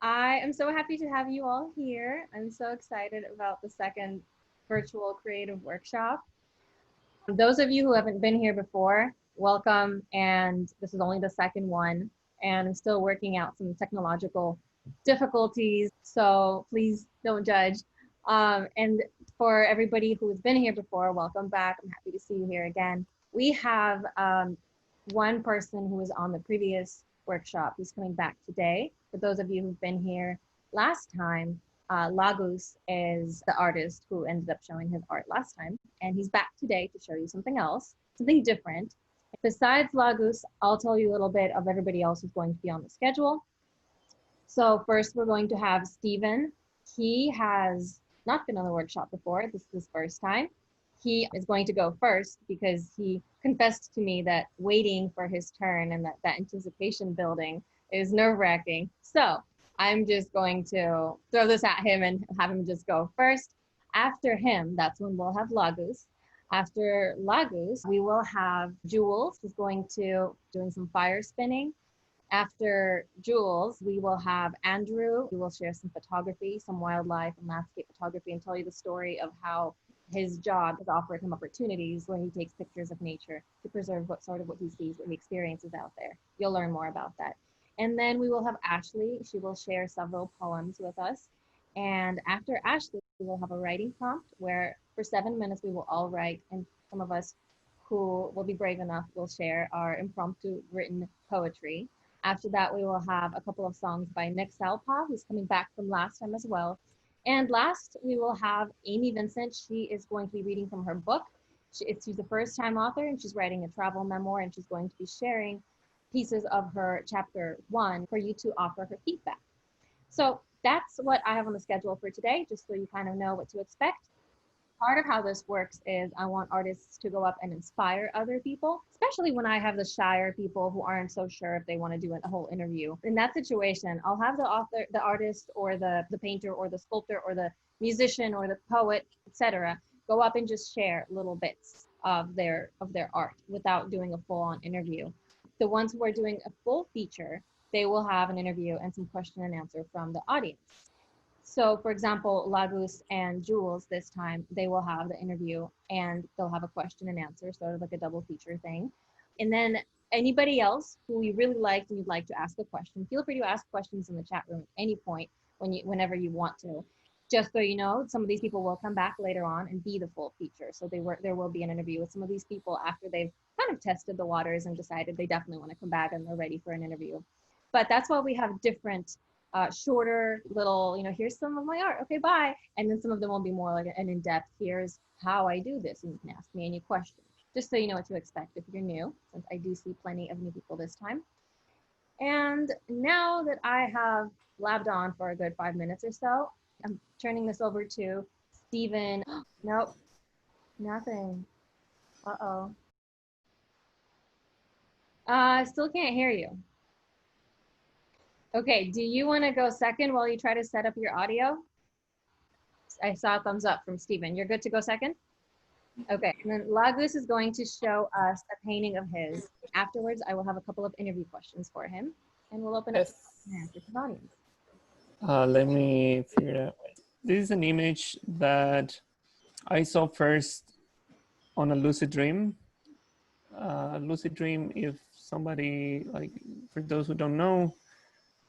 I am so happy to have you all here. I'm so excited about the second virtual creative workshop. Those of you who haven't been here before, welcome. And this is only the second one. And I'm still working out some technological difficulties. So please don't judge. And for everybody who has been here before, welcome back. I'm happy to see you here again. We have one person who was on the previous workshop who's coming back today. For those of you who've been here last time, Lagos is the artist who ended up showing his art last time, and he's back today to show you something else, something different. Besides Lagos, I'll tell you a little bit of everybody else who's going to be on the schedule. So first, we're going to have Stephen. He has not been on the workshop before. This is his first time. He is going to go first because he confessed to me that waiting for his turn and that anticipation building is nerve-wracking. So I'm just going to throw this at him and have him just go first. After him, that's when we'll have Lagos. After Lagos, we will have Jules, who's going to doing some fire spinning. After Jules, we will have Andrew, who will share some photography, some wildlife and landscape photography, and tell you the story of how his job has offered him opportunities where he takes pictures of nature to preserve what he sees, what he experiences out there. You'll learn more about that. And then we will have Ashley. She will share several poems with us. And after Ashley, we will have a writing prompt where for 7 minutes we will all write, and some of us who will be brave enough will share our impromptu written poetry. After that, we will have a couple of songs by Nick Salpa, who's coming back from last time as well. And last, we will have Amy Vincent. She is going to be reading from her book. She's a first-time author, and she's writing a travel memoir, and she's going to be sharing pieces of her chapter 1 for you to offer her feedback. So that's what I have on the schedule for today, just so you kind of know what to expect. Part of how this works is I want artists to go up and inspire other people, especially when I have the shyer people who aren't so sure if they want to do a whole interview. In that situation, I'll have the author, the artist, or the painter, or the sculptor, or the musician, or the poet, etc., go up and just share little bits of their art without doing a full-on interview. The ones who are doing a full feature, they will have an interview and some question and answer from the audience. So for example, Lagos and Jules this time, they will have the interview and they'll have a question and answer, sort of like a double feature thing. And then anybody else who you really liked and you'd like to ask a question, feel free to ask questions in the chat room at any point whenever you want to. Just so you know, some of these people will come back later on and be the full feature. So there will be an interview with some of these people after they've kind of tested the waters and decided they definitely want to come back and they're ready for an interview. But that's why we have different shorter little, here's some of my art, okay, bye. And then some of them will be more like an in-depth, here's how I do this, and you can ask me any questions, just so you know what to expect if you're new, since I do see plenty of new people this time. And now that I have blabbed on for a good 5 minutes or so, I'm turning this over to Stephen. Nope, nothing. Uh-oh. I still can't hear you. Okay, do you want to go second while you try to set up your audio? I saw a thumbs up from Stephen. You're good to go second? Okay, and then Lagos is going to show us a painting of his. Afterwards, I will have a couple of interview questions for him, and we'll open up to the audience. Let me figure it out. This is an image that I saw first on a lucid dream. Lucid dream, if somebody, like, for those who don't know,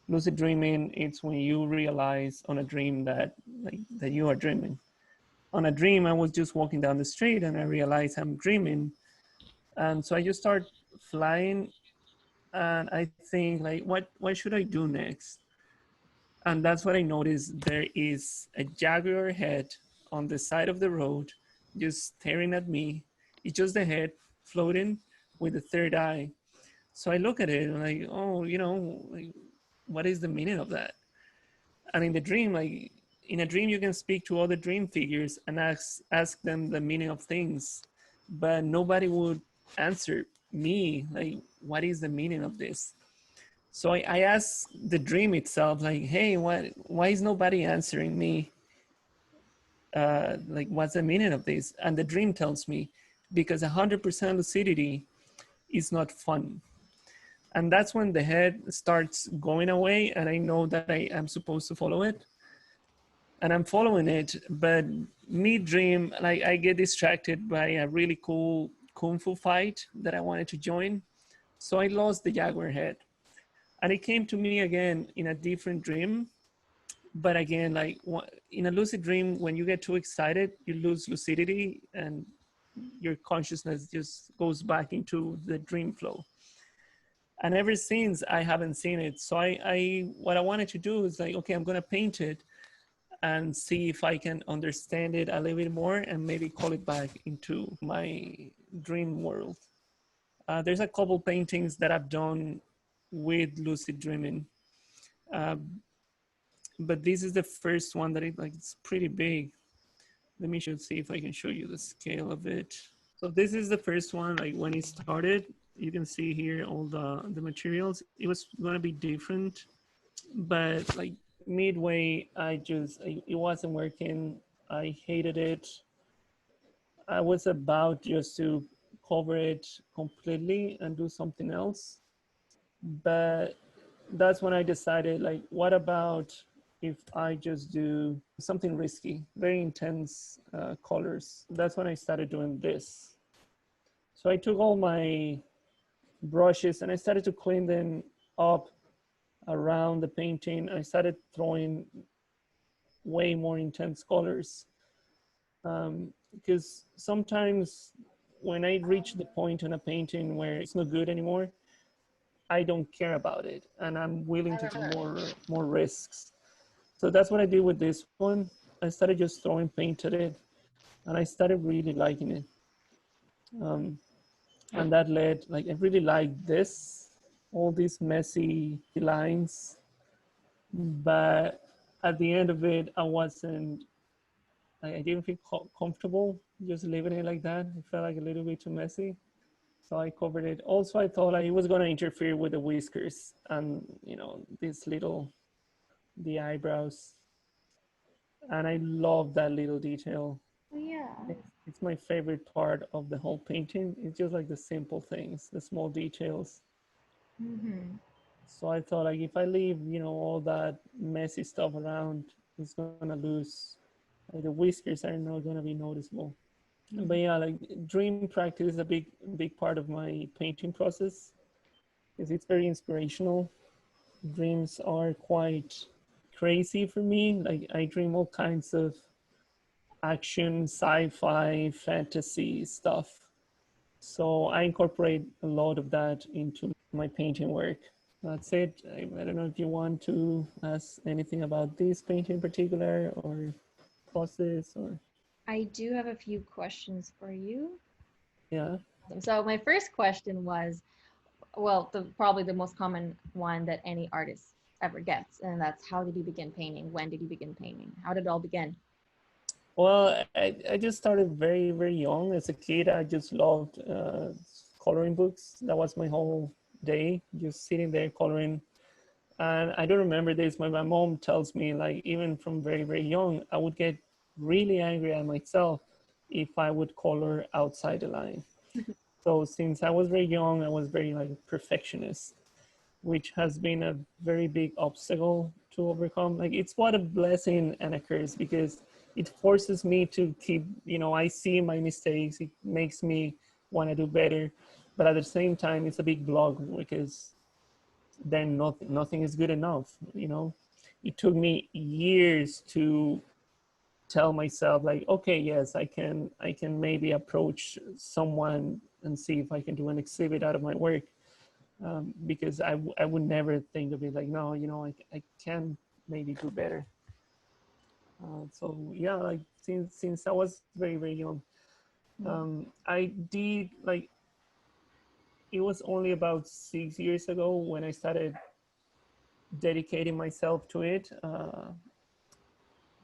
lucid dreaming, it's when you realize on a dream that you are dreaming. On a dream, I was just walking down the street and I realized I'm dreaming. And so I just start flying and I think, like, what should I do next? And that's what I noticed. There is a jaguar head on the side of the road, just staring at me. It's just the head floating with the third eye. So I look at it and like, oh, like, what is the meaning of that? And in the dream, like in a dream, you can speak to other dream figures and ask them the meaning of things, but nobody would answer me, like, what is the meaning of this? So I asked the dream itself, like, hey, why is nobody answering me? Like, what's the meaning of this? And the dream tells me, because 100% lucidity is not fun. And that's when the head starts going away, and I know that I am supposed to follow it, and I'm following it. But mid dream, like I get distracted by a really cool kung fu fight that I wanted to join, so I lost the jaguar head, and it came to me again in a different dream. But again, like in a lucid dream, when you get too excited, you lose lucidity, and your consciousness just goes back into the dream flow. And ever since, I haven't seen it. So I what I wanted to do is like, okay, I'm gonna paint it and see if I can understand it a little bit more and maybe call it back into my dream world. There's a couple paintings that I've done with lucid dreaming, uh, but this is the first one that it's pretty big. Let me see if I can show you the scale of it. So this is the first one. Like when it started, you can see here all the materials. It was gonna be different, but like midway, it wasn't working. I hated it. I was about just to cover it completely and do something else. But that's when I decided, like, what about if I just do something risky, very intense colors? That's when I started doing this. So I took all my brushes and I started to clean them up around the painting. I started throwing way more intense colors, because sometimes when I reach the point in a painting where it's not good anymore, I don't care about it, and I'm willing to take more risks. So that's what I did with this one. I started just throwing paint at it, and I started really liking it. And that led, like, I really liked this, all these messy lines, but at the end of it, I didn't feel comfortable just leaving it like that. It felt like a little bit too messy. So I covered it. Also, I thought like it was going to interfere with the whiskers and, this the eyebrows. And I love that little detail. Yeah. It's my favorite part of the whole painting. It's just like the simple things, the small details. Mm-hmm. So I thought like if I leave, all that messy stuff around, it's gonna lose. Like the whiskers are not gonna be noticeable. But yeah, like dream practice is a big part of my painting process because it's very inspirational. Dreams are quite crazy for me. Like I dream all kinds of action, sci-fi, fantasy stuff. So I incorporate a lot of that into my painting work. That's it. I don't know if you want to ask anything about this painting in particular or process or I do have a few questions for you. yeah. So my first question was, well, probably the most common one that any artist ever gets, and that's how did you begin painting? When did you begin painting? How did it all begin? Well, I just started very, very young. As a kid, I just loved coloring books. That was my whole day, just sitting there coloring. And I don't remember this, but my mom tells me, like, even from very, very young, I would get really angry at myself if I would color outside the line. So since I was very young, I was very, like, perfectionist, which has been a very big obstacle to overcome. Like it's what a blessing and a curse because it forces me to keep, I see my mistakes. It makes me want to do better. But at the same time, it's a big block because then nothing is good enough. It took me years to tell myself like, okay, yes, I can maybe approach someone and see if I can do an exhibit out of my work, because I would never think of it like, no, I can maybe do better. So yeah, like since I was very, very young, I did like it was only about 6 years ago when I started dedicating myself to it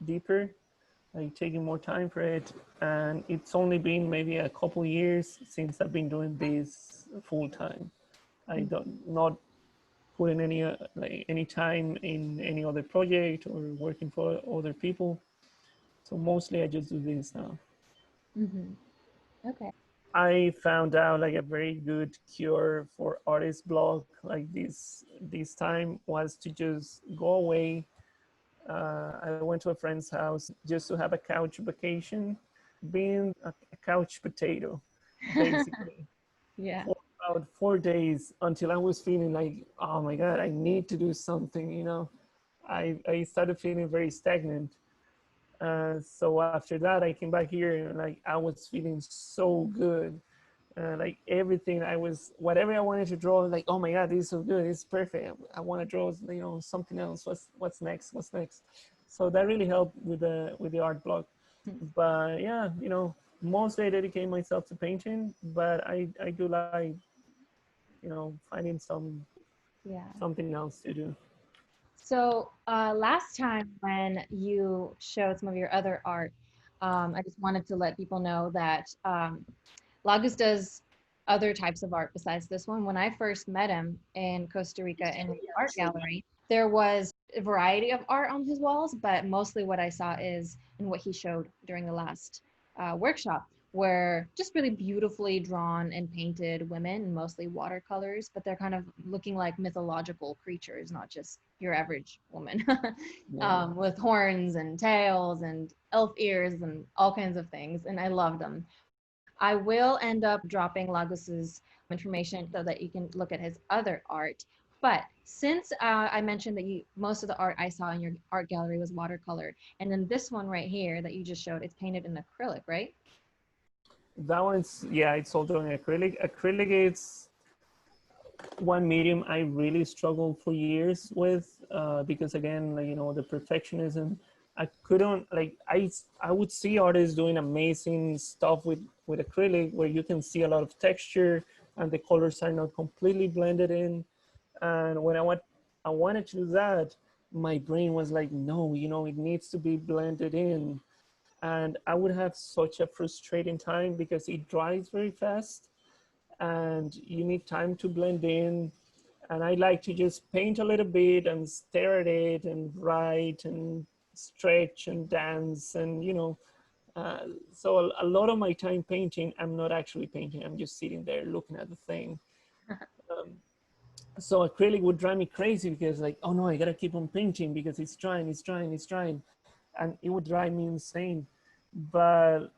deeper, like taking more time for it. And it's only been maybe a couple years since I've been doing this full time. I don't not putting any time in any other project or working for other people. So mostly I just do this now. Mm-hmm. Okay. I found out like a very good cure for artist block like this time was to just go away. I went to a friend's house just to have a couch vacation, being a couch potato, basically, Yeah. for about 4 days until I was feeling like, oh my God, I need to do something, you know. I started feeling very stagnant. So after that, I came back here and like I was feeling so good. Like everything I was, whatever I wanted to draw, like, oh my God, this is so good, it's perfect. I want to draw, you know, something else. What's next? What's next? So that really helped with the art block. But yeah, you know, mostly I dedicate myself to painting, but I do like, you know, finding Yeah. something else to do. So last time when you showed some of your other art, I just wanted to let people know that Lagos does other types of art besides this one. When I first met him in Costa Rica in the art gallery, there was a variety of art on his walls, but mostly what I saw is in what he showed during the last workshop were just really beautifully drawn and painted women, mostly watercolors, but they're kind of looking like mythological creatures, not just your average woman, Yeah. with horns and tails and elf ears and all kinds of things. And I love them. I will end up dropping Lagos's information so that you can look at his other art. But since I mentioned that you most of the art I saw in your art gallery was watercolor, and then this one right here that you just showed, it's painted in acrylic, right? That one's, yeah, it's all done in acrylic. Acrylic is one medium I really struggled for years with because again, like, you know, the perfectionism. I couldn't like I would see artists doing amazing stuff with acrylic where you can see a lot of texture and the colors are not completely blended in. And when I wanted to do that, my brain was like, no, you know, it needs to be blended in. And I would have such a frustrating time because it dries very fast and you need time to blend in. And I like to just paint a little bit and stare at it and write and stretch and dance and you know. Uh, so a lot of my time painting, I'm not actually painting. I'm just sitting there looking at the thing. Um, so acrylic would drive me crazy because like, oh no, I gotta keep on painting because it's drying, it's drying, it's drying, and it would drive me insane. But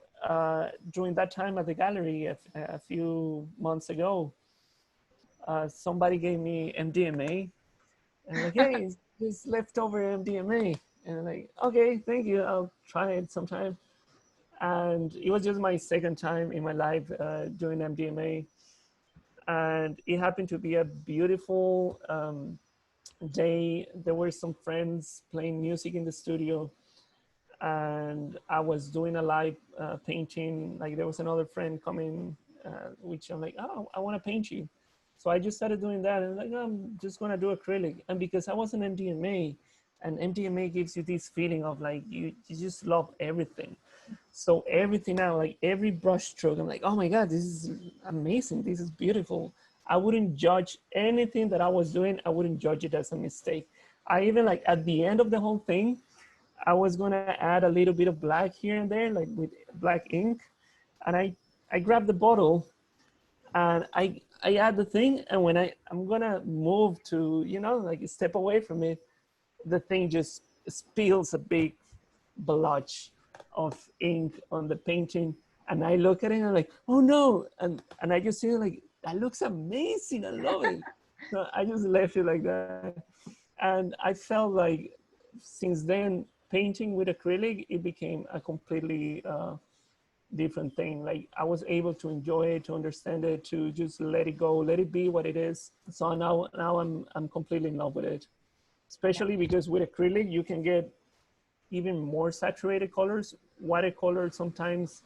during that time at the gallery a few months ago, somebody gave me MDMA and like, hey, it's this leftover MDMA. And I'm like, okay, thank you. I'll try it sometime. And it was just my second time in my life doing MDMA. And it happened to be a beautiful day. There were some friends playing music in the studio. And I was doing a live painting. Like there was another friend coming, which I'm like, oh, I want to paint you. So I just started doing that, and like, oh, I'm just gonna do acrylic. And because I was an MDMA, and MDMA gives you this feeling of like you just love everything. So everything now, like every brush stroke, I'm like, oh my god, this is amazing. This is beautiful. I wouldn't judge anything that I was doing. I wouldn't judge it as a mistake. I even like at the end of the whole thing, I was gonna add a little bit of black here and there, like with black ink, and I grabbed the bottle and I add the thing, and when I'm gonna move to you know like step away from it, the thing just spills a big blotch of ink on the painting, and I look at it and I'm like, oh no, and I just see like that looks amazing, I love it. So I just left it like that, and I felt like since then painting with acrylic it became a completely different thing. Like I was able to enjoy it, to understand it, to just let it go, let it be what it is. So now I'm completely in love with it. Yeah. Especially because with acrylic you can get even more saturated colors. Watercolor sometimes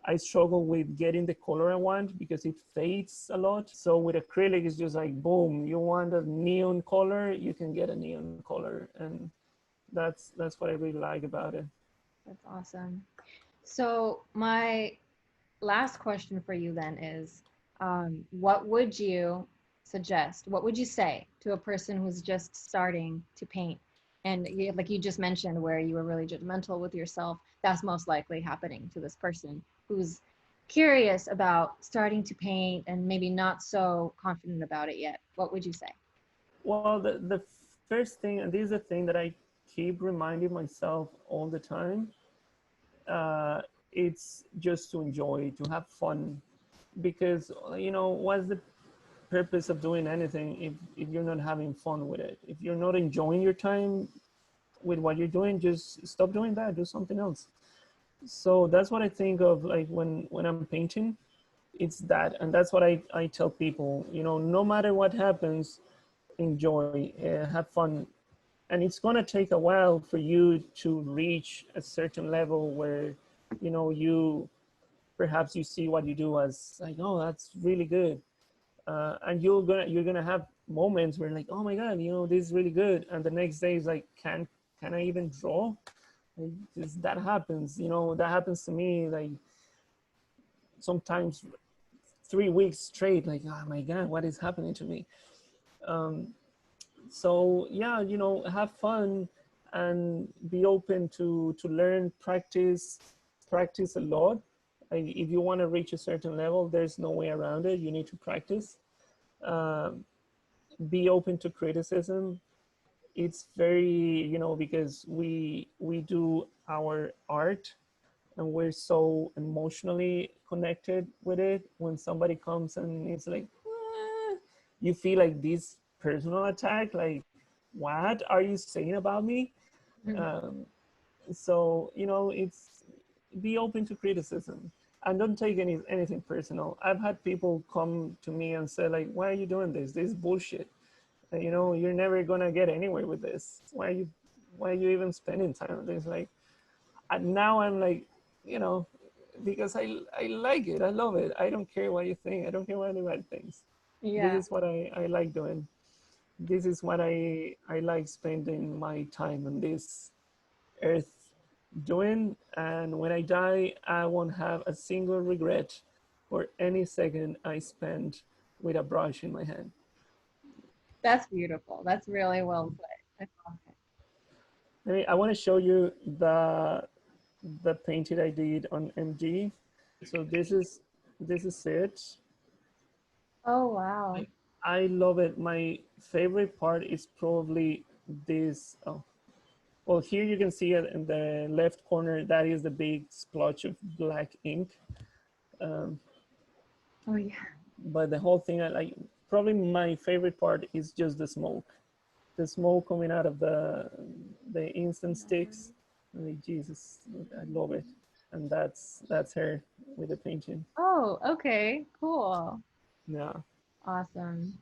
I struggle with getting the color I want because it fades a lot. So with acrylic, it's just like boom. You want a neon color, you can get a neon color, and that's what I really like about it. That's awesome. So my last question for you then is, what would you suggest? What would you say to a person who's just starting to paint? And like you just mentioned, where you were really judgmental with yourself, that's most likely happening to this person who's curious about starting to paint and maybe not so confident about it yet, what would you say? Well, the first thing, and this is the thing that I keep reminding myself all the time, uh, it's just to enjoy, to have fun, because what's the purpose of doing anything if you're not having fun with it? If you're not enjoying your time with what you're doing, just stop doing that. Do something else. So that's what I think of, like when I'm painting. It's that, and that's what I tell people. No matter what happens, enjoy, have fun, and it's gonna take a while for you to reach a certain level where you perhaps you see what you do as like, oh, that's really good, and you're gonna have moments where like, oh my god, this is really good, and the next day is like, can I even draw? Like, that happens. That happens to me like sometimes 3 weeks straight, like, oh my god, what is happening to me? um, so yeah, have fun and be open to learn, practice a lot. Like, if you want to reach a certain level, there's no way around it. You need to practice. um, be open to criticism. It's very, because we do our art and we're so emotionally connected with it. When somebody comes and it's like, you feel like this personal attack, like, what are you saying about me? Mhm. um, so it's, be open to criticism and don't take anything personal. I've had people come to me and say like, why are you doing this is bullshit. You're never gonna get anywhere with this. Why are you even spending time on this? Like, and now I'm like, you know because I like it. I love it. I don't care what you think. I don't care what anybody thinks. This Yeah, is what I like doing. This is what I like spending my time on this earth doing. And when I die, I won't have a single regret for any second I spent with a brush in my hand. that's beautiful. That's really well put. I love it. I want to show you the painting I did on MG. So this is it. Oh, wow. I love it. My favorite part is probably this. Oh, well, here you can see it in the left corner. That is the big splotch of black ink. Um, Oh, yeah. but the whole thing, I like. Probably my favorite part is just the smoke. The smoke coming out of the instant sticks. Like, Jesus, I love it. And that's her with the painting. Oh, okay. Cool. Yeah. Awesome.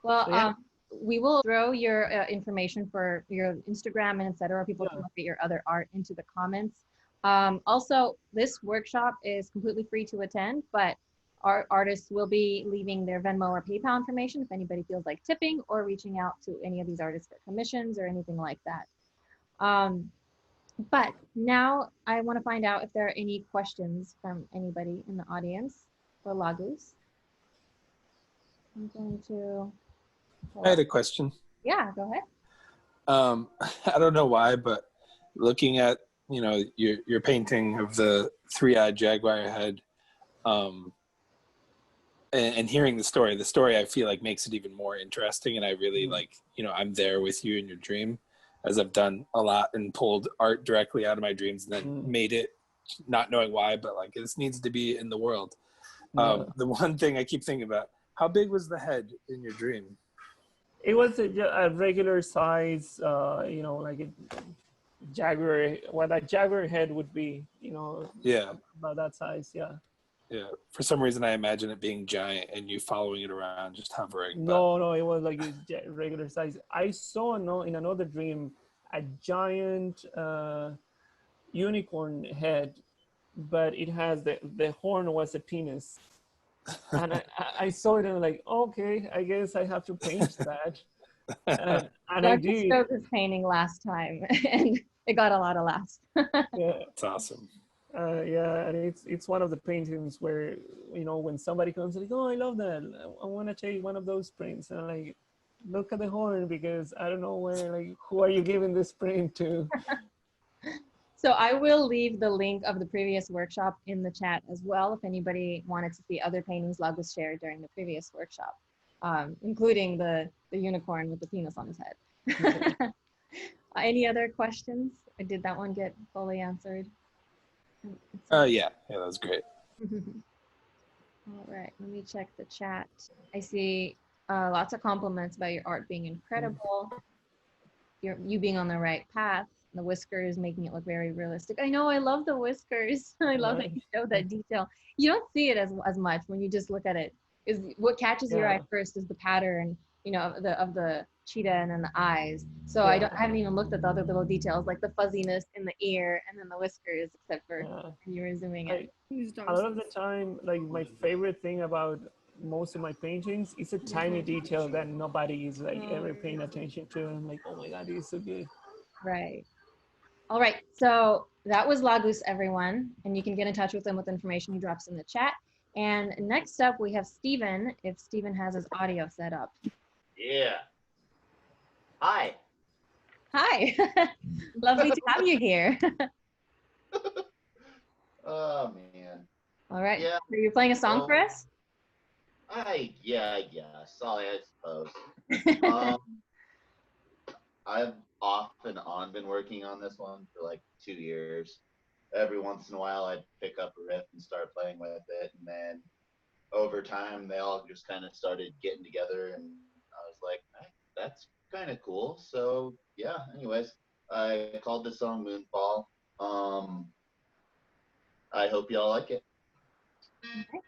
Well, So yeah, we will throw your information for your Instagram and etc. People can yeah. look at your other art into the comments. Also, this workshop is completely free to attend, but our artists will be leaving their Venmo or PayPal information if anybody feels like tipping or reaching out to any of these artists for commissions or anything like that. Um, but now I want to find out if there are any questions from anybody in the audience for Lagos. I'm going to pull I had up. a question. Yeah, go ahead. I don't know why, but looking at your painting of the three-eyed jaguar head, um, and hearing the story I feel like makes it even more interesting. And I really Mm. like, I'm there with you in your dream, as I've done a lot and pulled art directly out of my dreams and then Mm. made it, not knowing why, but like this needs to be in the world. Yeah. The one thing I keep thinking about: how big was the head in your dream? It was a regular size, like a jaguar, what a jaguar head would be, Yeah. about that size. Yeah. Yeah, for some reason I imagine it being giant and you following it around, just hovering. But No, no, it was like a regular size. I saw in another dream a giant unicorn head, but it has the horn was a penis, and I saw it and I'm like, okay, I guess I have to paint that, and I Doug just did. showed his painting last time, and it got a lot of laughs. Yeah. it's awesome. Yeah, and it's one of the paintings where when somebody comes like, oh, I love that, I want to take one of those prints, and I'm like, look at the horn, because I don't know where, like, who are you giving this print to? So I will leave the link of the previous workshop in the chat as well if anybody wanted to see other paintings Lagos shared during the previous workshop, including the unicorn with the penis on his head. Any other questions? Did that one get fully answered? Yeah, that was great. All right, let me check the chat. I see lots of compliments about your art being incredible. You being on the right path. The whiskers making it look very realistic. I know, I love the whiskers. I love that you showed that detail. You don't see it as much when you just look at it. Is what catches your eye first is the pattern, you know, of the cheetah and then the eyes. So I haven't even looked at the other little details like the fuzziness in the ear and then the whiskers, except for when you were zooming in. A lot of the time, like my favorite thing about most of my paintings is a tiny detail that nobody is like ever paying attention to. I'm like, oh my god, it's so good. Right. All right, so that was Lagus, everyone, and you can get in touch with him with information he drops in the chat. And next up, we have Steven, if Steven has his audio set up. Yeah. Hi. Hi, lovely to have you here. Oh, man. All right, Yeah. so you're playing a song for us? I guess. I suppose. I've off and on been working on this one for like 2 years. Every once in a while, I'd pick up a riff and start playing with it, and then over time, they all just kind of started getting together, and I was like, hey, that's kind of cool. So yeah. Anyways, I called this song Moonfall. I hope y'all like it. Okay.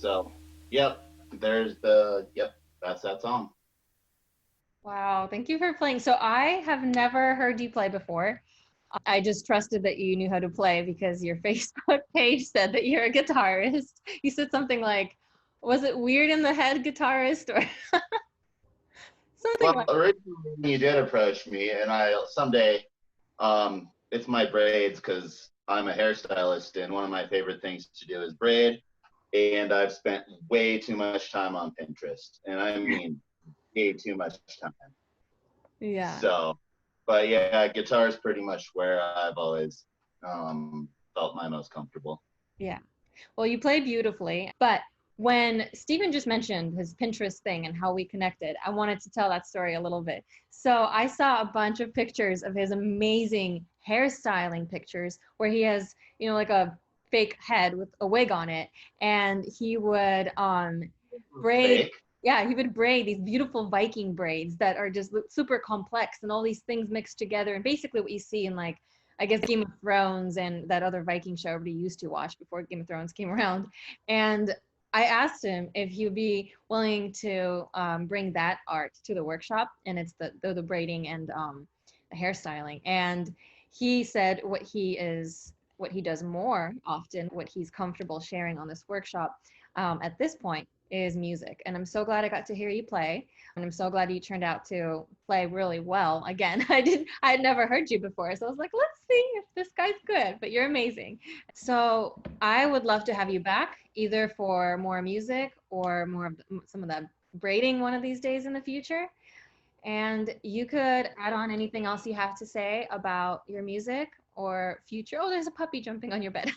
So, yep, that's that song. Wow, thank you for playing. So I have never heard you play before. I just trusted that you knew how to play because your Facebook page said that you're a guitarist. You said something like, was it weird in the head guitarist or something Well, like originally you did approach me, and someday, it's my braids because I'm a hairstylist, and one of my favorite things to do is braid. And I've spent way too much time on Pinterest, and I mean way too much time. yeah. So, but yeah, guitar is pretty much where I've always felt my most comfortable. Yeah. Well, you play beautifully, but when Stephen just mentioned his Pinterest thing and how we connected, I wanted to tell that story a little bit. So I saw a bunch of pictures of his amazing hairstyling pictures where he has, like a fake head with a wig on it, and he would braid. Fake. Yeah, he would braid these beautiful Viking braids that are just super complex and all these things mixed together. And basically, what you see in like I guess Game of Thrones and that other Viking show everybody used to watch before Game of Thrones came around. And I asked him if he would be willing to bring that art to the workshop, and it's the braiding and the hairstyling. And he said what he does more often, what he's comfortable sharing on this workshop at this point is music. And I'm so glad I got to hear you play. And I'm so glad you turned out to play really well. Again, I had never heard you before. So I was like, let's see if this guy's good, but you're amazing. So I would love to have you back either for more music or more of some of the braiding one of these days in the future. And you could add on anything else you have to say about your music or future. Oh, there's a puppy jumping on your bed.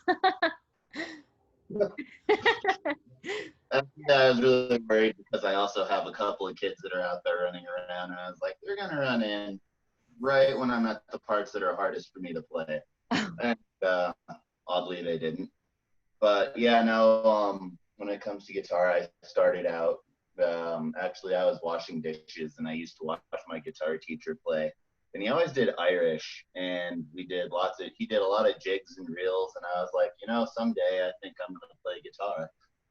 Yeah, I was really worried because I also have a couple of kids that are out there running around, and I was like, they're gonna run in right when I'm at the parts that are hardest for me to play. And oddly, they didn't. But yeah, no. When it comes to guitar, I started out. Actually, I was washing dishes, and I used to watch my guitar teacher play. And he always did Irish, and we did lots of. He did a lot of jigs and reels, and I was like, someday I think I'm gonna play guitar.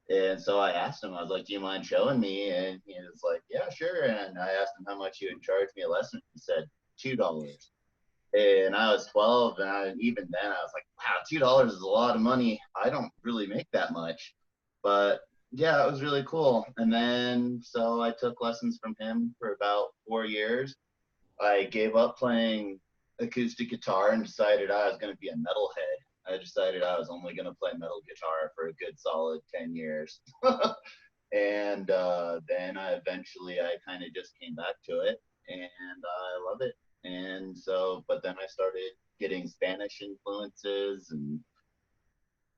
And so I asked him, I was like, do you mind showing me? And he was like, yeah, sure. And I asked him how much he would charge me a lesson. He said $2. And I was 12, and even then I was like, wow, $2 is a lot of money. I don't really make that much. But yeah, it was really cool. And then so I took lessons from him for about 4 years. I gave up playing acoustic guitar and decided I was going to be a metalhead. I decided I was only going to play metal guitar for a good solid 10 years. And then I kind of just came back to it, and I love it. And so, but then I started getting Spanish influences and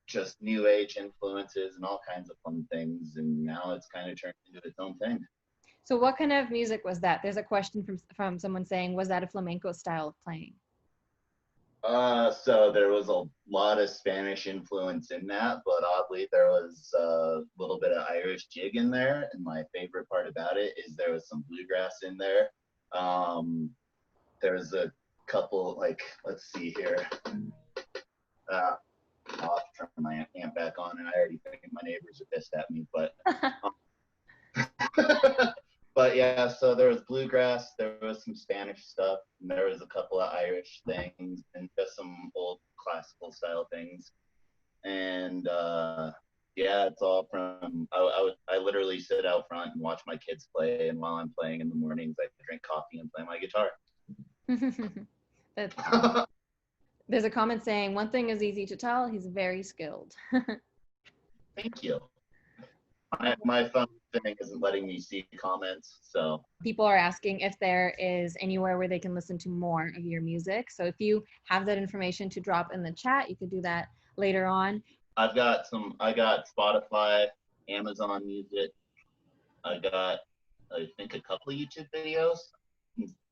just new age influences and all kinds of fun things. And now it's kind of turned into its own thing. So what kind of music was that? There's a question from someone saying, was that a flamenco style of playing? So there was a lot of Spanish influence in that, but oddly there was a little bit of Irish jig in there. And my favorite part about it is there was some bluegrass in there. There was a couple, like, let's see here. I'll have to turn my amp back on, and I already think my neighbors are pissed at me, but but yeah, so there was bluegrass, there was some Spanish stuff, and there was a couple of Irish things, and just some old classical style things. And yeah, it's all from. I literally sit out front and watch my kids play, and while I'm playing in the mornings, I drink coffee and play my guitar. That's There's a comment saying, one thing is easy to tell, he's very skilled. Thank you. My phone thing isn't letting me see comments, so. People are asking if there is anywhere where they can listen to more of your music. So if you have that information to drop in the chat, you could do that later on. I got Spotify, Amazon Music. I think, a couple of YouTube videos.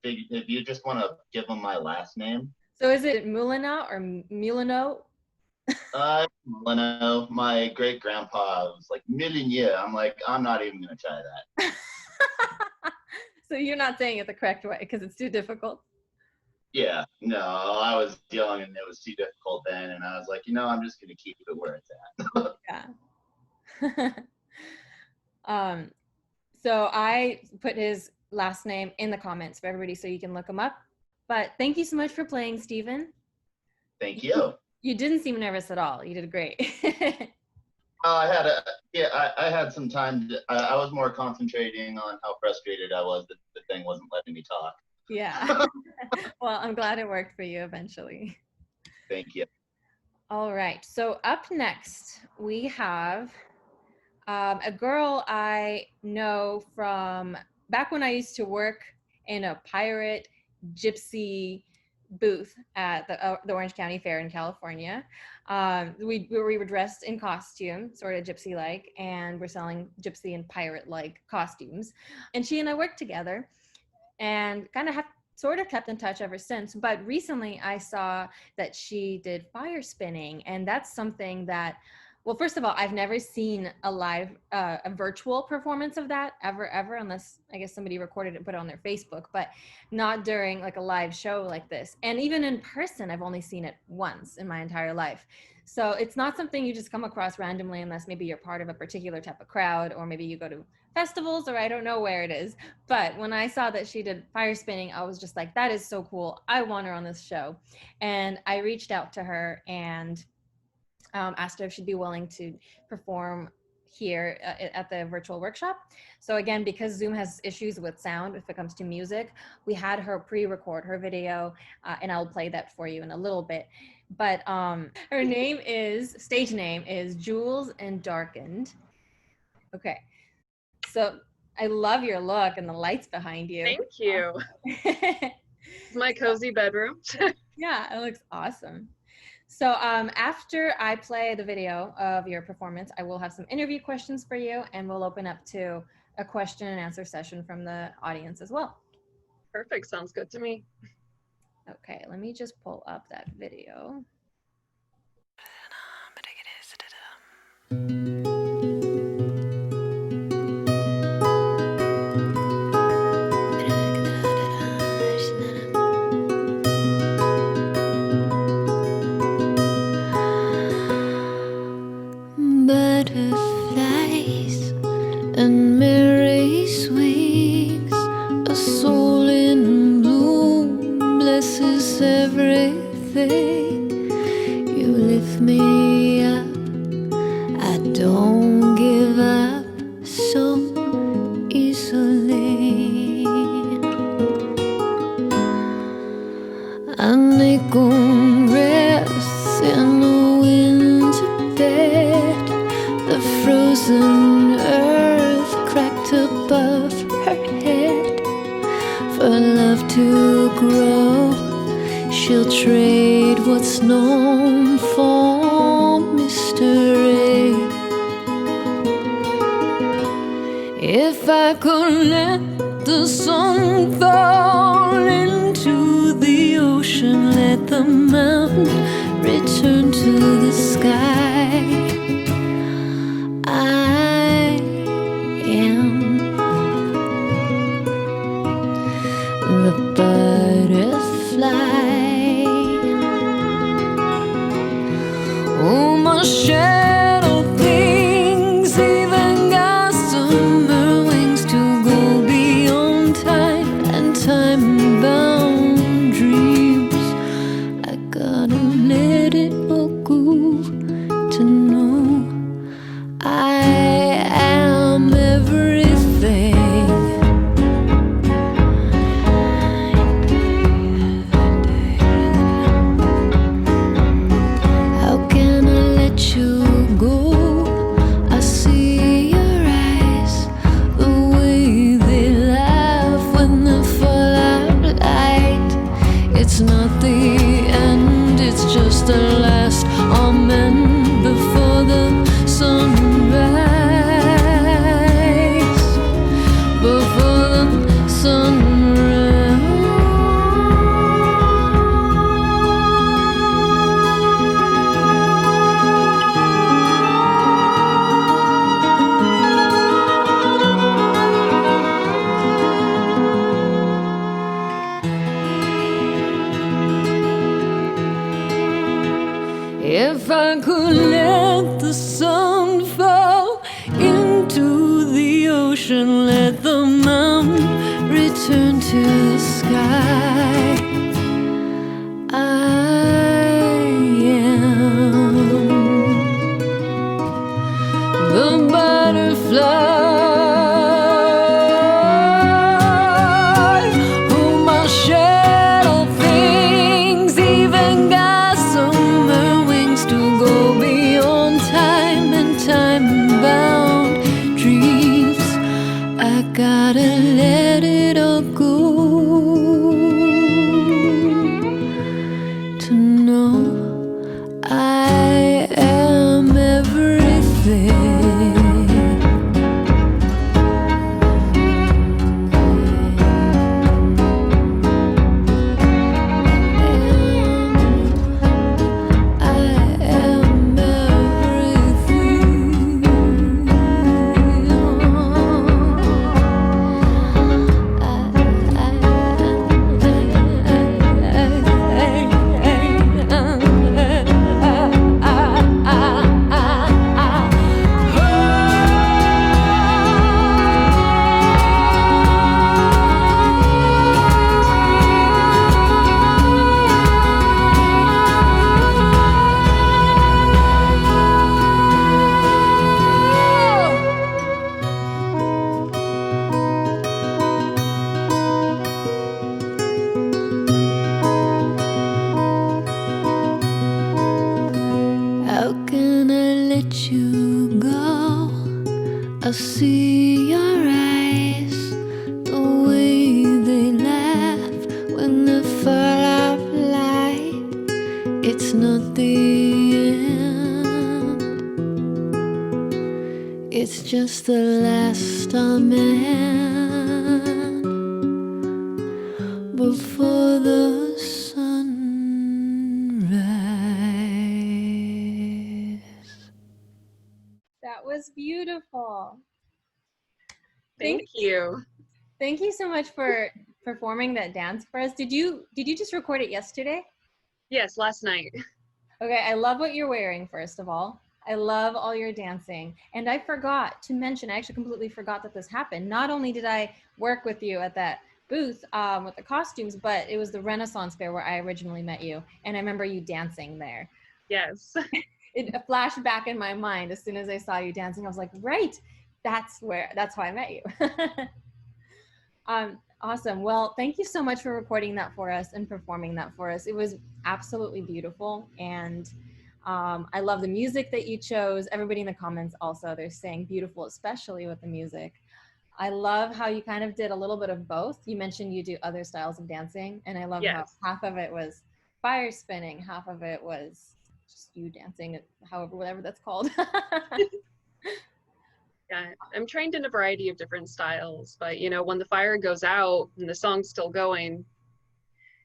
If you just want to give them my last name. So is it Mulina or Mulino? Leno, my great grandpa was like Millenier. I'm like, I'm not even gonna try that. So you're not saying it the correct way because it's too difficult? Yeah, no, I was young and it was too difficult then, and I was like, I'm just gonna keep it where it's at. Yeah. So I put his last name in the comments for everybody so you can look him up. But thank you so much for playing, Stephen. Thank you. You didn't seem nervous at all. You did great. I had some time. I was more concentrating on how frustrated I was that the thing wasn't letting me talk. Yeah. Well, I'm glad it worked for you eventually. Thank you. All right. So up next, we have a girl I know from back when I used to work in a pirate gypsy booth at the Orange County Fair in California. We were dressed in costume, sort of gypsy-like, and we're selling gypsy and pirate-like costumes. And she and I worked together and kind of have sort of kept in touch ever since. But recently I saw that she did fire spinning, and that's something that, well, first of all, I've never seen a live, a virtual performance of that ever, unless I guess somebody recorded it and put it on their Facebook, but not during like a live show like this. And even in person, I've only seen it once in my entire life. So it's not something you just come across randomly unless maybe you're part of a particular type of crowd, or maybe you go to festivals, or I don't know where it is. But when I saw that she did fire spinning, I was just like, that is so cool. I want her on this show. And I reached out to her and asked her if she'd be willing to perform here at the virtual workshop. So again, because Zoom has issues with sound if it comes to music, we had her pre-record her video, and I'll play that for you in a little bit. But her stage name is Jules and Darkened. Okay, so I love your look and the lights behind you. Thank you. It's my cozy bedroom. Yeah, it looks awesome. So after I play the video of your performance, I will have some interview questions for you, and we'll open up to a question and answer session from the audience as well. Perfect. Sounds good to me. Okay, let me just pull up that video. Butterflies and merry swings, a soul in bloom blesses everything. You lift me up, I don't give up so easily. An acorn rests in the winter bed, the frozen earth cracked above her head. For love to grow, she'll trade what's known for mystery. If I could let the sun fall into the ocean, let the mountain return to the sky, I am the butterfly. Oh, my shadow things even gossamer wings to go beyond time and time-bound dreams. I gotta let it all go ocean, let the mountain return to the sky. I am the butterfly whom I shed all things, even gossamer wings to go beyond time and time-bound dreams. I gotta let it all go to know I am everything. I am How can I let you go? I see your eyes, the way they laugh when they fall out of light. It's not the end, it's just the last amen before the sunrise. That was beautiful. Thank you. Thank you so much for performing that dance for us. Did you just record it yesterday? Yes, last night. Okay, I love what you're wearing, first of all. I love all your dancing. And I forgot to mention, I actually completely forgot that this happened. Not only did I work with you at that booth with the costumes, but it was the Renaissance Fair where I originally met you. And I remember you dancing there. Yes. It flashed back in my mind as soon as I saw you dancing. I was like, right, that's how I met you. Awesome. Well, thank you so much for recording that for us and performing that for us. It was absolutely beautiful. And I love the music that you chose. Everybody in the comments also, they're saying beautiful, especially with the music. I love how you kind of did a little bit of both. You mentioned you do other styles of dancing, and I love how Yes. half of it was fire spinning, half of it was just you dancing, whatever that's called. Yeah, I'm trained in a variety of different styles, but you know, when the fire goes out and the song's still going,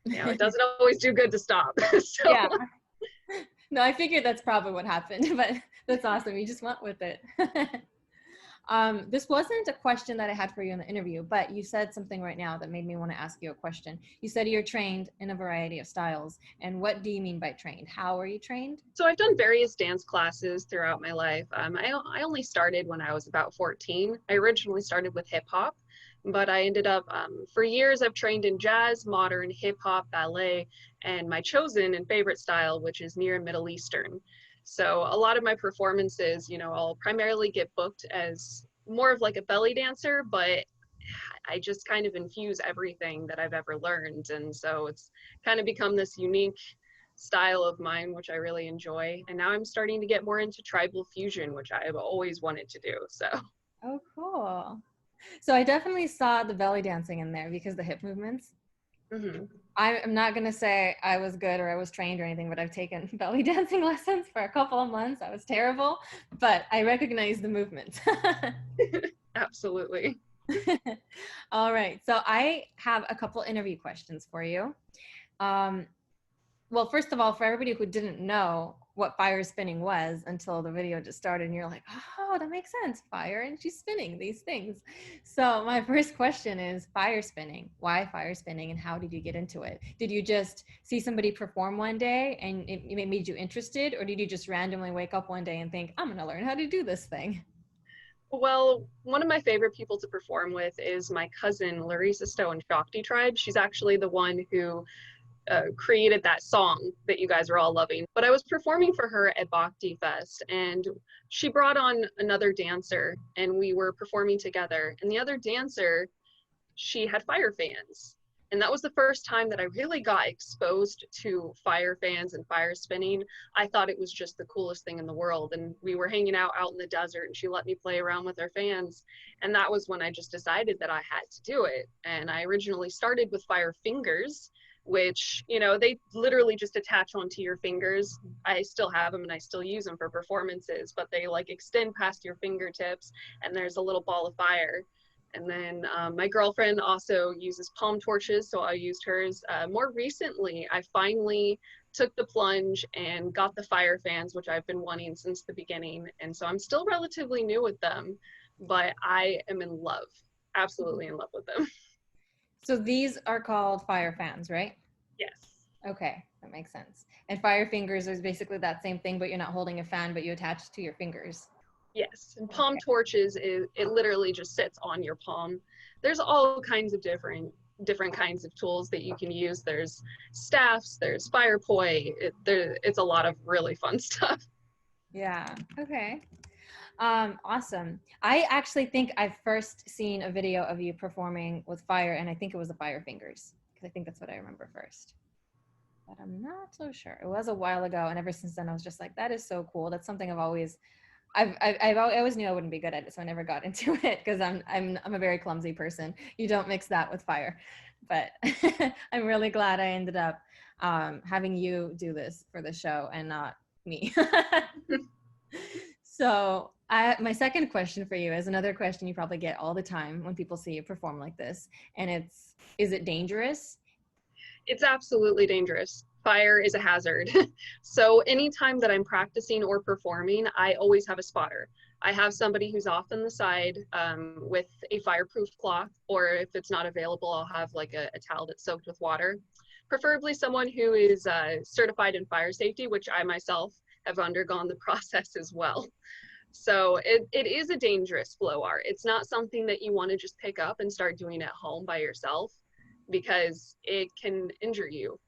you know, it doesn't always do good to stop. So Yeah. No, I figured that's probably what happened, but that's awesome. You just went with it. This wasn't a question that I had for you in the interview, but you said something right now that made me want to ask you a question. You said you're trained in a variety of styles. And what do you mean by trained? How are you trained? So I've done various dance classes throughout my life. I only started when I was about 14. I originally started with hip hop, but I ended up, for years, I've trained in jazz, modern, hip hop, ballet, and my chosen and favorite style, which is Near and Middle Eastern. So a lot of my performances, you know, I'll primarily get booked as more of like a belly dancer, but I just kind of infuse everything that I've ever learned. And so it's kind of become this unique style of mine, which I really enjoy. And now I'm starting to get more into tribal fusion, which I've always wanted to do. So. Oh, cool. So I definitely saw the belly dancing in there because the hip movements. Mm-hmm. I'm not going to say I was good or I was trained or anything, but I've taken belly dancing lessons for a couple of months. I was terrible, but I recognize the movements. Absolutely. All right. So I have a couple interview questions for you. Well, first of all, for everybody who didn't know what fire spinning was until the video just started, and you're like, oh, that makes sense. Fire, and she's spinning these things. So my first question is fire spinning. Why fire spinning, and how did you get into it? Did you just see somebody perform one day and it made you interested, or did you just randomly wake up one day and think, I'm going to learn how to do this thing? Well, one of my favorite people to perform with is my cousin Larissa Stowe and Shakti Tribe. She's actually the one who created that song that you guys are all loving. But I was performing for her at Bhakti Fest, and she brought on another dancer, and we were performing together. And the other dancer, she had fire fans. And that was the first time that I really got exposed to fire fans and fire spinning. I thought it was just the coolest thing in the world. And we were hanging out in the desert, and she let me play around with her fans. And that was when I just decided that I had to do it. And I originally started with fire fingers, which, you know, they literally just attach onto your fingers. I still have them and I still use them for performances, but they like extend past your fingertips, and there's a little ball of fire. And then my girlfriend also uses palm torches, so I used hers. More recently, I finally took the plunge and got the fire fans, which I've been wanting since the beginning. And so I'm still relatively new with them, but I am in love, absolutely in love with them. So these are called fire fans, right? Yes. Okay, that makes sense. And fire fingers is basically that same thing, but you're not holding a fan, but you attach it to your fingers. Yes, and palm torches it literally just sits on your palm. There's all kinds of different kinds of tools that you can use. There's staffs, there's fire poi. It's a lot of really fun stuff. Yeah. Okay. Awesome. I actually think I've first seen a video of you performing with fire, and I think it was the fire fingers, because I think that's what I remember first. But I'm not so sure. It was a while ago, and ever since then I was just like, that is so cool. That's something I always knew I wouldn't be good at it, so I never got into it because I'm a very clumsy person. You don't mix that with fire, but I'm really glad I ended up having you do this for the show and not me. So my second question for you is another question you probably get all the time when people see you perform like this, and is it dangerous? It's absolutely dangerous. Fire is a hazard. So anytime that I'm practicing or performing, I always have a spotter. I have somebody who's off on the side with a fireproof cloth, or if it's not available, I'll have like a towel that's soaked with water. Preferably someone who is certified in fire safety, which I myself have undergone the process as well. So it is a dangerous flow art. It's not something that you want to just pick up and start doing at home by yourself, because it can injure you,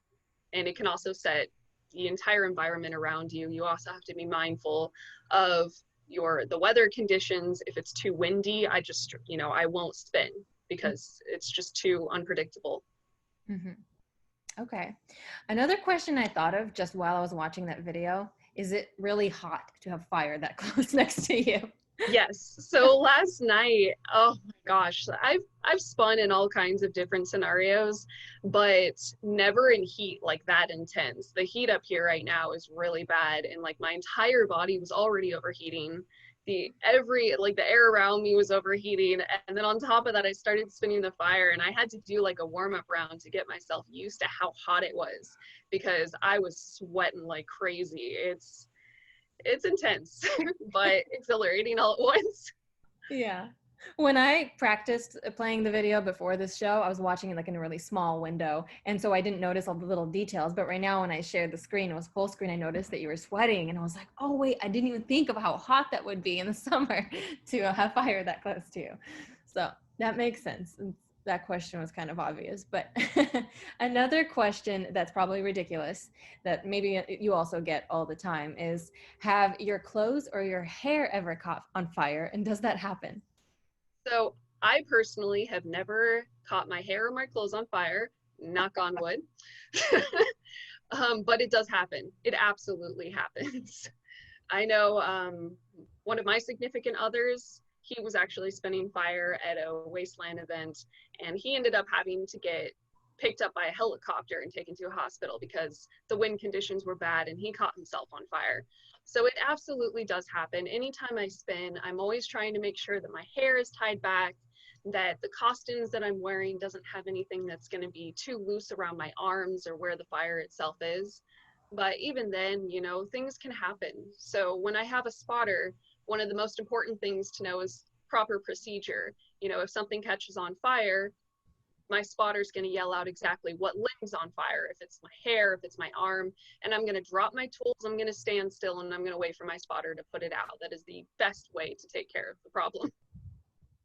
and it can also set the entire environment around you. You also have to be mindful of the weather conditions. If it's too windy, I won't spin because it's just too unpredictable. Mm-hmm. Okay. Another question I thought of just while I was watching that video, is it really hot to have fire that close next to you? Yes. So last night, oh my gosh, I've spun in all kinds of different scenarios, but never in heat like that intense. The heat up here right now is really bad, and like my entire body was already overheating. The air around me was overheating, and then on top of that I started spinning the fire, and I had to do like a warm-up round to get myself used to how hot it was, because I was sweating like crazy. It's intense, but exhilarating all at once. Yeah. When I practiced playing the video before this show, I was watching it like in a really small window, and so I didn't notice all the little details. But right now when I shared the screen, it was full screen, I noticed that you were sweating, and I was like, oh wait, I didn't even think of how hot that would be in the summer to have fire that close to you. So that makes sense. That question was kind of obvious, but another question that's probably ridiculous that maybe you also get all the time is, have your clothes or your hair ever caught on fire, and does that happen? So I personally have never caught my hair or my clothes on fire, knock on wood. But it does happen. It absolutely happens. I know one of my significant others, he was actually spinning fire at a wasteland event, and he ended up having to get picked up by a helicopter and taken to a hospital because the wind conditions were bad, and he caught himself on fire. So it absolutely does happen. Anytime I spin, I'm always trying to make sure that my hair is tied back, that the costumes that I'm wearing doesn't have anything that's going to be too loose around my arms or where the fire itself is. But even then, things can happen. So when I have a spotter, one of the most important things to know is proper procedure. If something catches on fire, my spotter's going to yell out exactly what limb's on fire, if it's my hair, if it's my arm, and I'm going to drop my tools, I'm going to stand still, and I'm going to wait for my spotter to put it out. That is the best way to take care of the problem.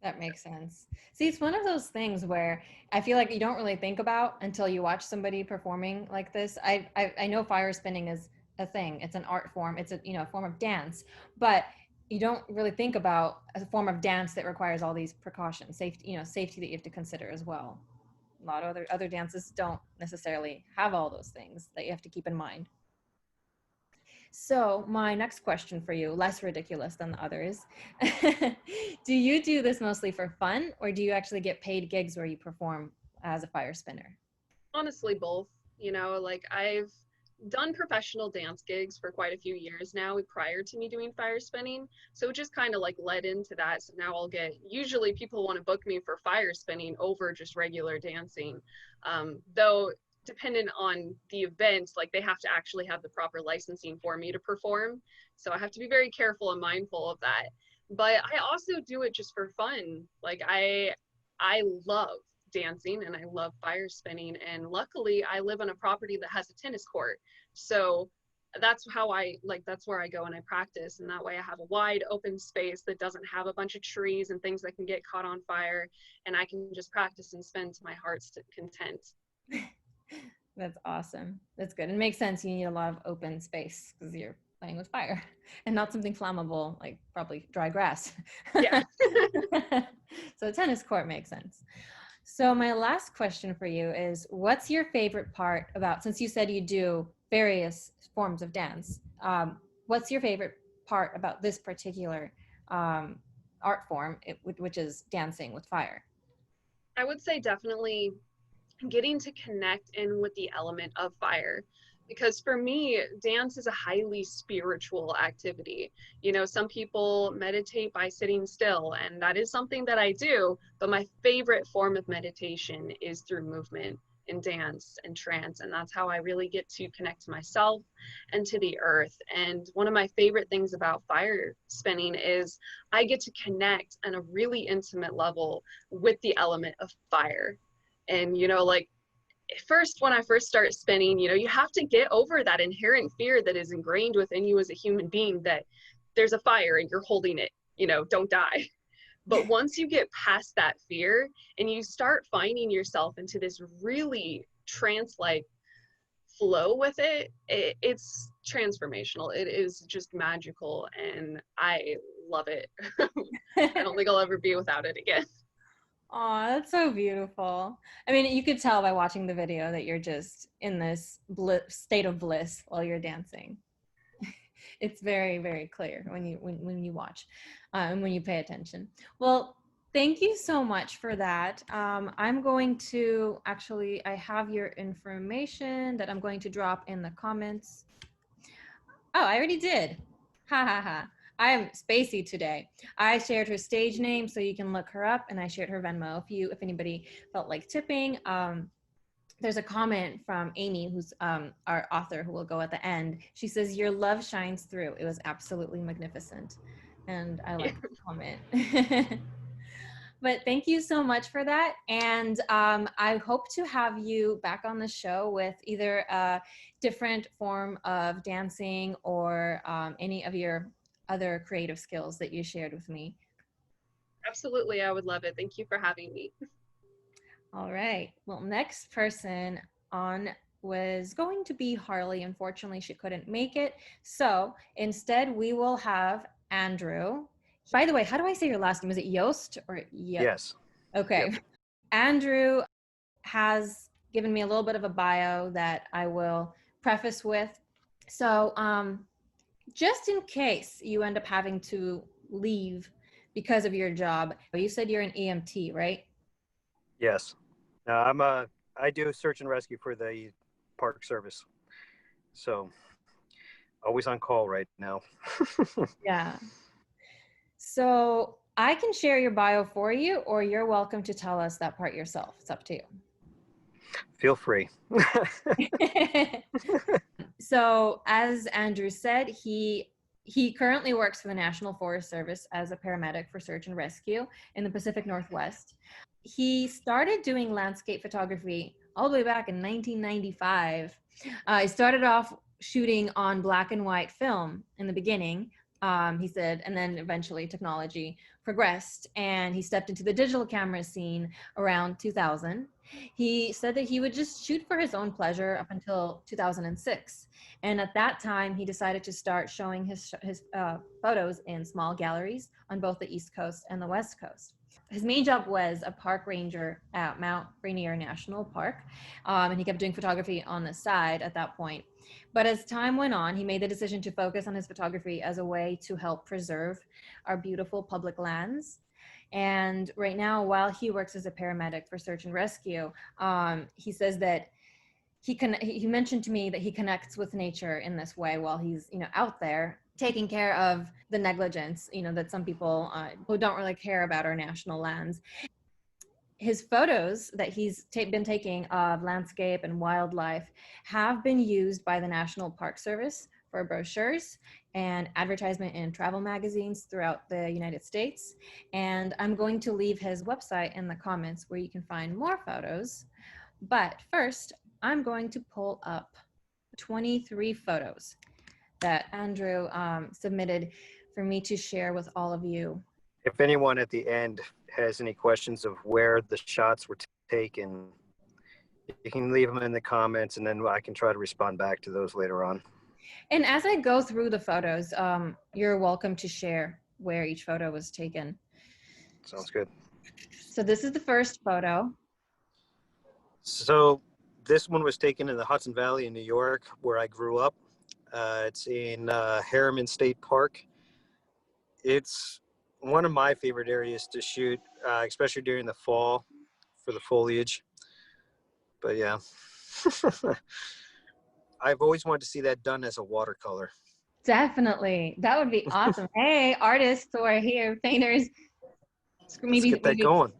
That makes sense. See, it's one of those things where I feel like you don't really think about until you watch somebody performing like this. I know fire spinning is a thing. It's an art form. It's a, you know, form of dance, but you don't really think about a form of dance that requires all these precautions, safety, you know, safety that you have to consider as well. A lot of other dances don't necessarily have all those things that you have to keep in mind. So my next question for you, less ridiculous than the others. Do you do this mostly for fun, or do you actually get paid gigs where you perform as a fire spinner? Honestly, both. You know, like I've done professional dance gigs for quite a few years now prior to me doing fire spinning. So it just kind of like led into that. So now I'll get, usually people want to book me for fire spinning over just regular dancing. Though dependent on the event, like they have to actually have the proper licensing for me to perform. So I have to be very careful and mindful of that. But I also do it just for fun. Like I love dancing and I love fire spinning, and luckily I live on a property that has a tennis court, so that's how that's where I go and I practice, and that way I have a wide open space that doesn't have a bunch of trees and things that can get caught on fire, and I can just practice and spin to my heart's content. That's awesome. That's good. It makes sense. You need a lot of open space because you're playing with fire and not something flammable like probably dry grass. Yeah. So a tennis court makes sense. So my last question for you is, what's your favorite part about, since you said you do various forms of dance, what's your favorite part about this particular art form, which is dancing with fire? I would say definitely getting to connect in with the element of fire. Because for me, dance is a highly spiritual activity. You know, some people meditate by sitting still, and that is something that I do, but my favorite form of meditation is through movement and dance and trance, and that's how I really get to connect to myself and to the earth. And one of my favorite things about fire spinning is I get to connect on a really intimate level with the element of fire. And, you know, like, when I first start spinning, you know, you have to get over that inherent fear that is ingrained within you as a human being, that there's a fire and you're holding it, you know, don't die. But once you get past that fear and you start finding yourself into this really trance-like flow with it, it's transformational. It is just magical, and I love it. I don't think I'll ever be without it again. Oh, that's so beautiful. I mean, you could tell by watching the video that you're just in this state of bliss while you're dancing. It's very, very clear when you watch and when you pay attention. Well, thank you so much for that. I'm going to actually, I have your information that I'm going to drop in the comments. Oh, I already did. Ha ha ha. I am spacey today. I shared her stage name so you can look her up, and I shared her Venmo if anybody felt like tipping. There's a comment from Amy, who's our author, who will go at the end. She says, "Your love shines through. It was absolutely magnificent." And I like the comment. But thank you so much for that. And I hope to have you back on the show with either a different form of dancing or any of your other creative skills that you shared with me. Absolutely, I would love it. Thank you for having me. All right. Well, next person on was going to be Harley. Unfortunately, she couldn't make it. So instead, we will have Andrew. By the way, how do I say your last name? Is it Yost or Yes? Okay. Yep. Andrew has given me a little bit of a bio that I will preface with. So just in case you end up having to leave because of your job, you said you're an EMT, right? Yes. I do search and rescue for the Park Service. So always on call right now. Yeah. So I can share your bio for you, or you're welcome to tell us that part yourself. It's up to you. Feel free. So as Andrew said, he He currently works for the National Forest Service as a paramedic for search and rescue in the Pacific Northwest. He started doing landscape photography all the way back in 1995. He started off shooting on black and white film in the beginning, he said, and then eventually technology progressed and he stepped into the digital camera scene around 2000. He said that he would just shoot for his own pleasure up until 2006. And at that time, he decided to start showing his photos in small galleries on both the East Coast and the West Coast. His main job was a park ranger at Mount Rainier National Park, and he kept doing photography on the side at that point. But as time went on, he made the decision to focus on his photography as a way to help preserve our beautiful public lands. And right now, while he works as a paramedic for search and rescue, he says that he mentioned to me that he connects with nature in this way while he's out there taking care of the negligence that some people who don't really care about our national lands. His photos that he's been taking of landscape and wildlife have been used by the National Park Service for brochures and advertisement in travel magazines throughout the United States. And I'm going to leave his website in the comments where you can find more photos. But first, I'm going to pull up 23 photos that Andrew submitted for me to share with all of you. If anyone at the end has any questions of where the shots were taken, you can leave them in the comments and then I can try to respond back to those later on. And as I go through the photos, you're welcome to share where each photo was taken. Sounds good. So this is the first photo. So this one was taken in the Hudson Valley in New York, where I grew up. It's in Harriman State Park. It's one of my favorite areas to shoot, especially during the fall for the foliage. But yeah, I've always wanted to see that done as a watercolor. Definitely. That would be awesome. Hey, artists who are here, painters. Let's get that going.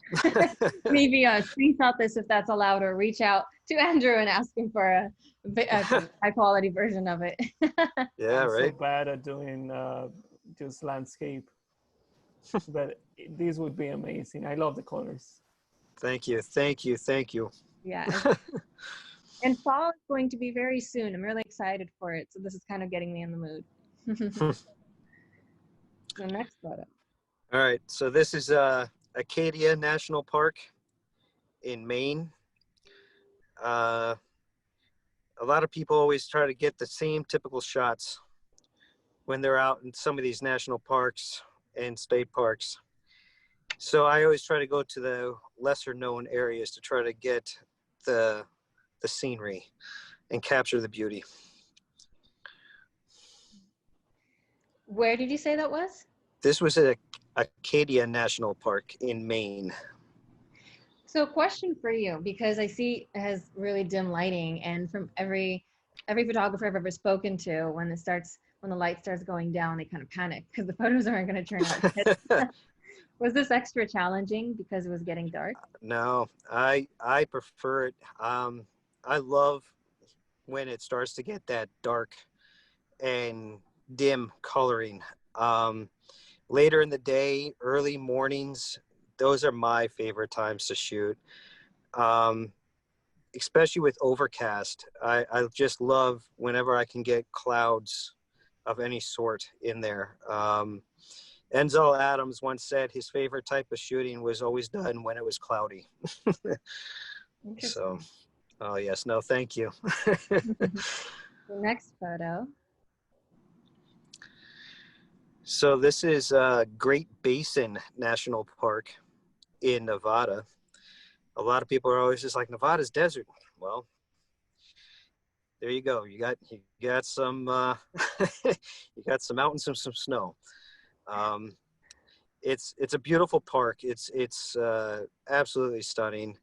Maybe screenshot this if that's allowed, or reach out to Andrew and ask him for a high quality version of it. Yeah, I'm right. so bad at doing just landscape, but these would be amazing. I love the colors. Thank you, thank you, thank you. Yeah. And fall is going to be very soon. I'm really excited for it. So this is kind of getting me in the mood. The next photo. All right, so this is Acadia National Park in Maine. A lot of people always try to get the same typical shots when they're out in some of these national parks and state parks. So I always try to go to the lesser known areas to try to get the scenery and capture the beauty. Where did you say that was? This was at Acadia National Park in Maine. So question for you, because I see it has really dim lighting, and from every photographer I've ever spoken to, when the light starts going down, they kind of panic because the photos aren't going to turn out. Was this extra challenging because it was getting dark? No, I prefer it. I love when it starts to get that dark and dim coloring. Later in the day, early mornings, those are my favorite times to shoot. Especially with overcast. I just love whenever I can get clouds of any sort in there. Enzel Adams once said his favorite type of shooting was always done when it was cloudy. So, oh yes, no, thank you. The next photo. So this is Great Basin National Park in Nevada. A lot of people are always just like, Nevada's desert. Well, there you go. You got some you got some mountains and some snow. It's a beautiful park. It's absolutely stunning.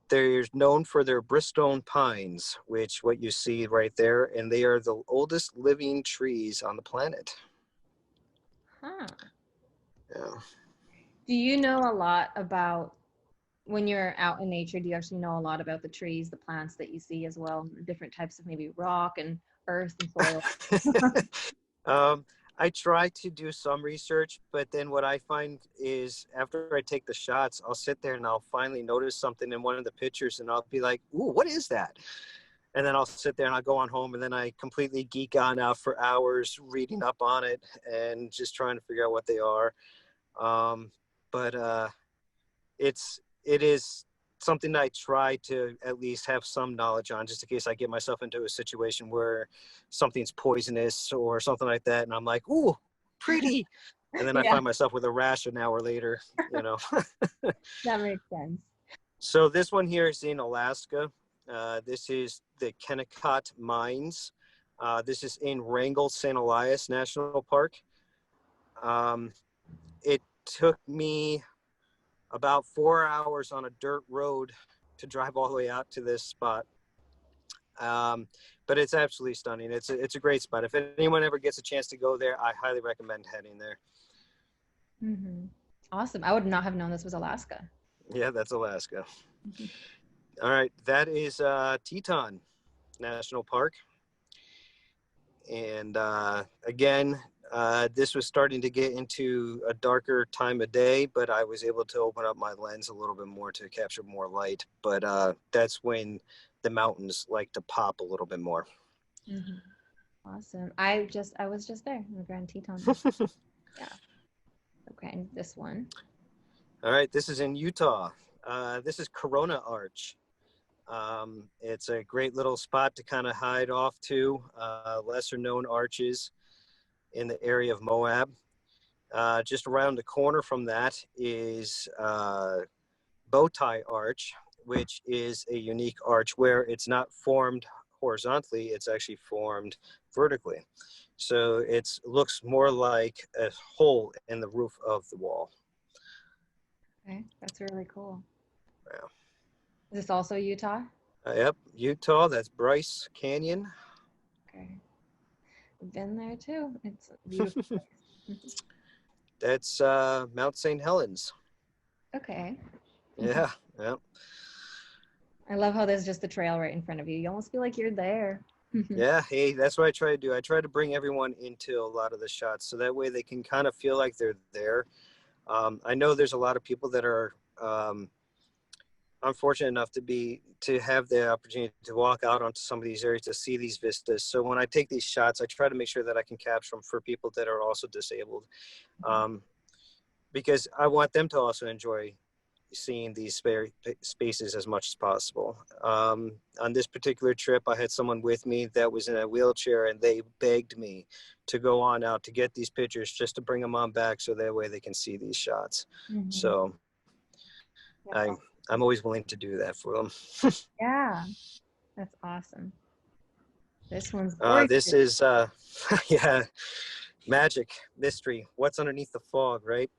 They're known for their Bristone pines, which what you see right there, and they are the oldest living trees on the planet. Huh. Yeah. Do you know a lot about, when you're out in nature, do you actually know a lot about the trees, the plants that you see as well, different types of maybe rock and earth and soil? I try to do some research, but then what I find is after I take the shots, I'll sit there and I'll finally notice something in one of the pictures and I'll be like, ooh, what is that? And then I'll sit there and I'll go on home and then I completely geek on out for hours reading up on it and just trying to figure out what they are. But it is something that I try to at least have some knowledge on, just in case I get myself into a situation where something's poisonous or something like that. And I'm like, ooh, pretty. And then I Yeah, find myself with a rash an hour later, you know. that makes sense. So this one here is in Alaska. This is the Kennecott Mines. This is in Wrangell St. Elias National Park. It took me about 4 hours on a dirt road to drive all the way out to this spot. But it's absolutely stunning. It's a great spot. If anyone ever gets a chance to go there, I highly recommend heading there. Mm-hmm. Awesome. I would not have known this was Alaska. Yeah, that's Alaska. Mhm. All right, that is Teton National Park. And again, this was starting to get into a darker time of day, but I was able to open up my lens a little bit more to capture more light. But that's when the mountains like to pop a little bit more. Mhm. Awesome. I was just there in the Grand Teton. Yeah. Okay, this one. All right, this is in Utah. This is Corona Arch. It's a great little spot to kind of hide off to, lesser known arches in the area of Moab. Just around the corner from that is Bowtie Arch, which is a unique arch where it's not formed horizontally, it's actually formed vertically. So it looks more like a hole in the roof of the wall. Okay, that's really cool. Yeah. Is this also Utah? Yep, Utah, that's Bryce Canyon. Okay. I've been there too. It's a beautiful place. That's Mount St. Helens. Okay. Yeah, yeah. I love how there's just a trail right in front of you. You almost feel like you're there. Yeah, hey, that's what I try to do. I try to bring everyone into a lot of the shots so that way they can kind of feel like they're there. I know there's a lot of people that are unfortunate enough to have the opportunity to walk out onto some of these areas to see these vistas. So when I take these shots, I try to make sure that I can capture them for people that are also disabled, because I want them to also enjoy seeing these spaces as much as possible. On this particular trip, I had someone with me that was in a wheelchair, and they begged me to go on out to get these pictures just to bring them on back so that way they can see these shots. Mhm. So That's awesome. I'm always willing to do that for them. Yeah, that's awesome. This one's This gorgeous. is, yeah, magic, mystery. What's underneath the fog, right?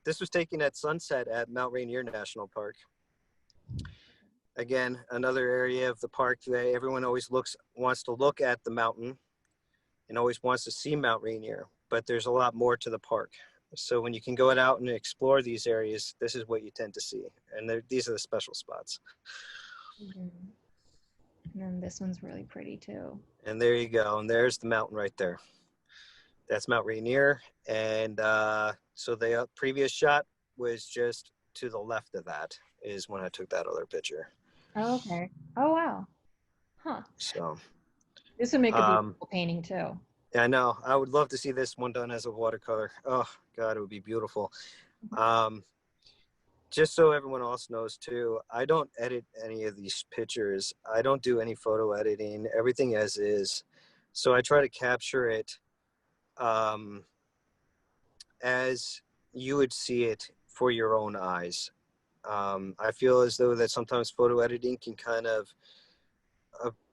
This was taken at sunset at Mount Rainier National Park. Again, another area of the park that everyone always wants to look at the mountain and always wants to see Mount Rainier, but there's a lot more to the park. So when you can go out and explore these areas, this is what you tend to see. And these are the special spots. Mhm. And then this one's really pretty too. And there you go. And there's the mountain right there. That's Mount Rainier. And so the previous shot was just to the left of that is when I took that other picture. Oh, okay. Oh, wow. Huh. So This would make a beautiful painting too. I know. I would love to see this one done as a watercolor. Oh, God, it would be beautiful. Just so everyone else knows too, I don't edit any of these pictures. I don't do any photo editing, everything as is. So I try to capture it as you would see it for your own eyes. I feel as though that sometimes photo editing can kind of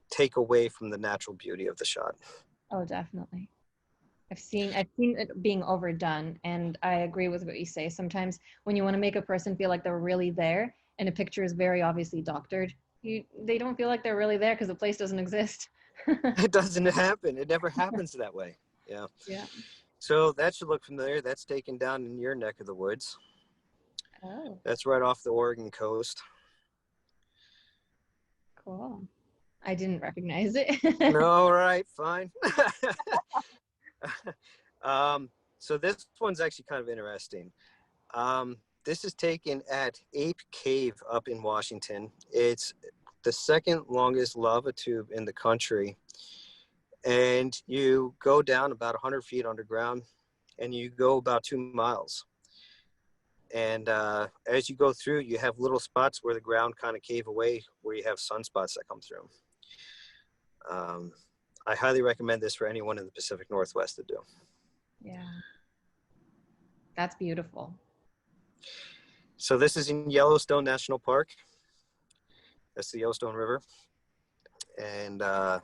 take away from the natural beauty of the shot. Oh, definitely. I've seen it being overdone, and I agree with what you say. Sometimes when you want to make a person feel like they're really there, and a picture is very obviously doctored, they don't feel like they're really there because the place doesn't exist. It doesn't happen. It never happens that way. Yeah. Yeah. So that should look familiar. That's taken down in your neck of the woods. Oh, That's right off the Oregon coast. cool. I didn't recognize it. No, right, fine. So this one's actually kind of interesting. This is taken at Ape Cave up in Washington. It's the second longest lava tube in the country. And you go down about 100 feet underground and you go about 2 miles. And as you go through, you have little spots where the ground kind of cave away, where you have sunspots that come through. I highly recommend this for anyone in the Pacific Northwest to do. Yeah. That's beautiful. So this is in Yellowstone National Park. That's the Yellowstone River. And I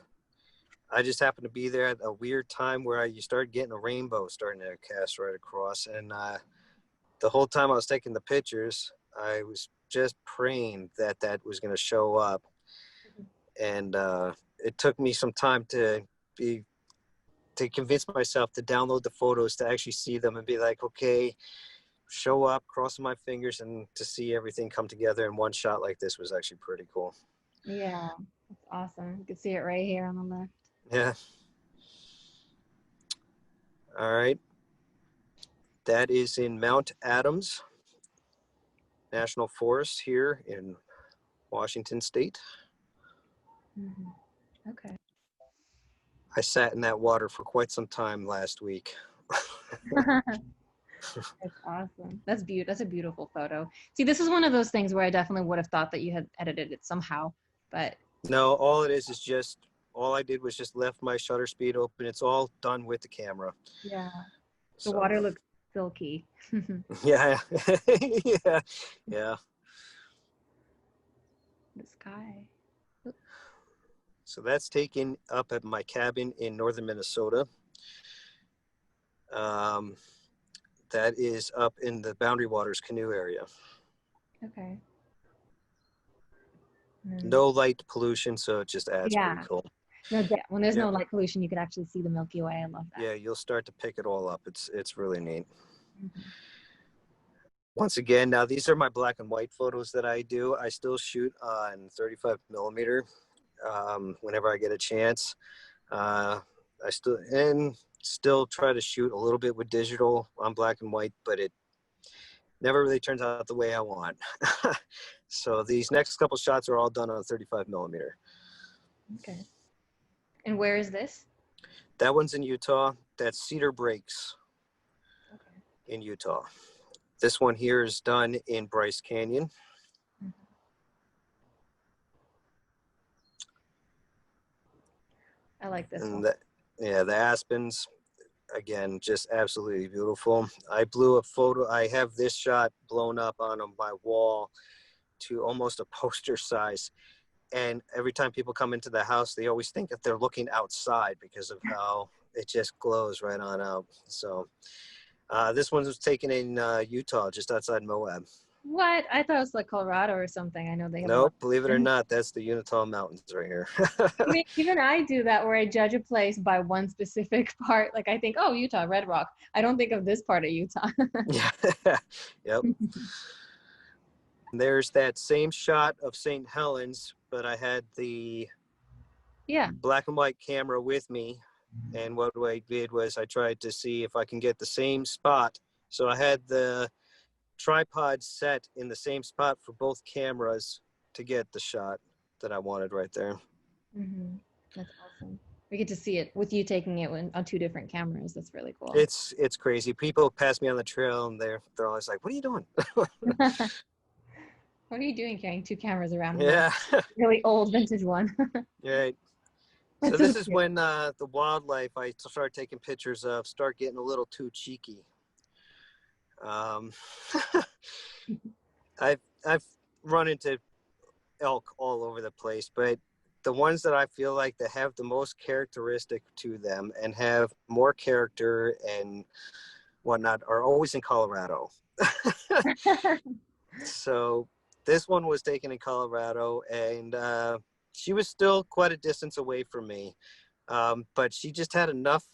just happened to be there at a weird time where you start getting a rainbow starting to cast right across. And the whole time I was taking the pictures, I was just praying that that was going to show up. And it took me some time to convince myself to download the photos to actually see them and be like, okay, show up, crossing my fingers, and to see everything come together in one shot like this was actually pretty cool. Yeah, that's awesome. You can see it right here on the left. Yeah. All right. That is in Mount Adams National Forest here in Washington State. Mm-hmm. Okay. I sat in that water for quite some time last week. That's awesome. That's a beautiful photo. See, this is one of those things where I definitely would have thought that you had edited it somehow, but No, all it is just, all I did was just left my shutter speed open. It's all done with the camera. yeah, the So, water looks silky. yeah, yeah, yeah. The sky. So that's taken up at my cabin in northern Minnesota. That is up in the Boundary Waters canoe area. Okay. No light pollution, so it just adds Yeah. pretty cool. No, when there's no Yep. light pollution, you could actually see the Milky Way. I love that. Yeah, you'll start to pick it all up. It's really neat. Mm-hmm. Once again, now these are my black and white photos that I do. I still shoot on 35 millimeter whenever I get a chance. I still try to shoot a little bit with digital on black and white, but it never really turns out the way I want. So these next couple shots are all done on 35 millimeter. Okay. And where is this? That one's in Utah. That's Cedar Breaks Okay. in Utah. This one here is done in Bryce Canyon. I like this And one. the aspens, again, just absolutely beautiful. I blew a photo. I have this shot blown up on my wall to almost a poster size. And every time people come into the house, they always think that they're looking outside because of how it just glows right on out. So this one was taken in Utah, just outside Moab. What? I thought it was like Colorado or something. I know they have. Nope, believe it or not, that's the Utah Mountains right here. Even I do that where I judge a place by one specific part. Like I think, oh, Utah, Red Rock. I don't think of this part of Utah. Yeah. Yep. There's that same shot of St. Helens, but I had the black and white camera with me. And what I did was I tried to see if I can get the same spot. So I had the tripod set in the same spot for both cameras to get the shot that I wanted right there. Mm-hmm. That's awesome. We get to see it with you taking it on two different cameras. That's really cool. It's crazy. People pass me on the trail and they're always like, "What are you doing?" What are you doing carrying two cameras around? Yeah. Really old vintage one. Right. So this is when the wildlife I start taking pictures of start getting a little too cheeky. I've run into elk all over the place, but the ones that I feel like that have the most characteristic to them and have more character and whatnot are always in Colorado. So this one was taken in Colorado, and she was still quite a distance away from me, but she just had enough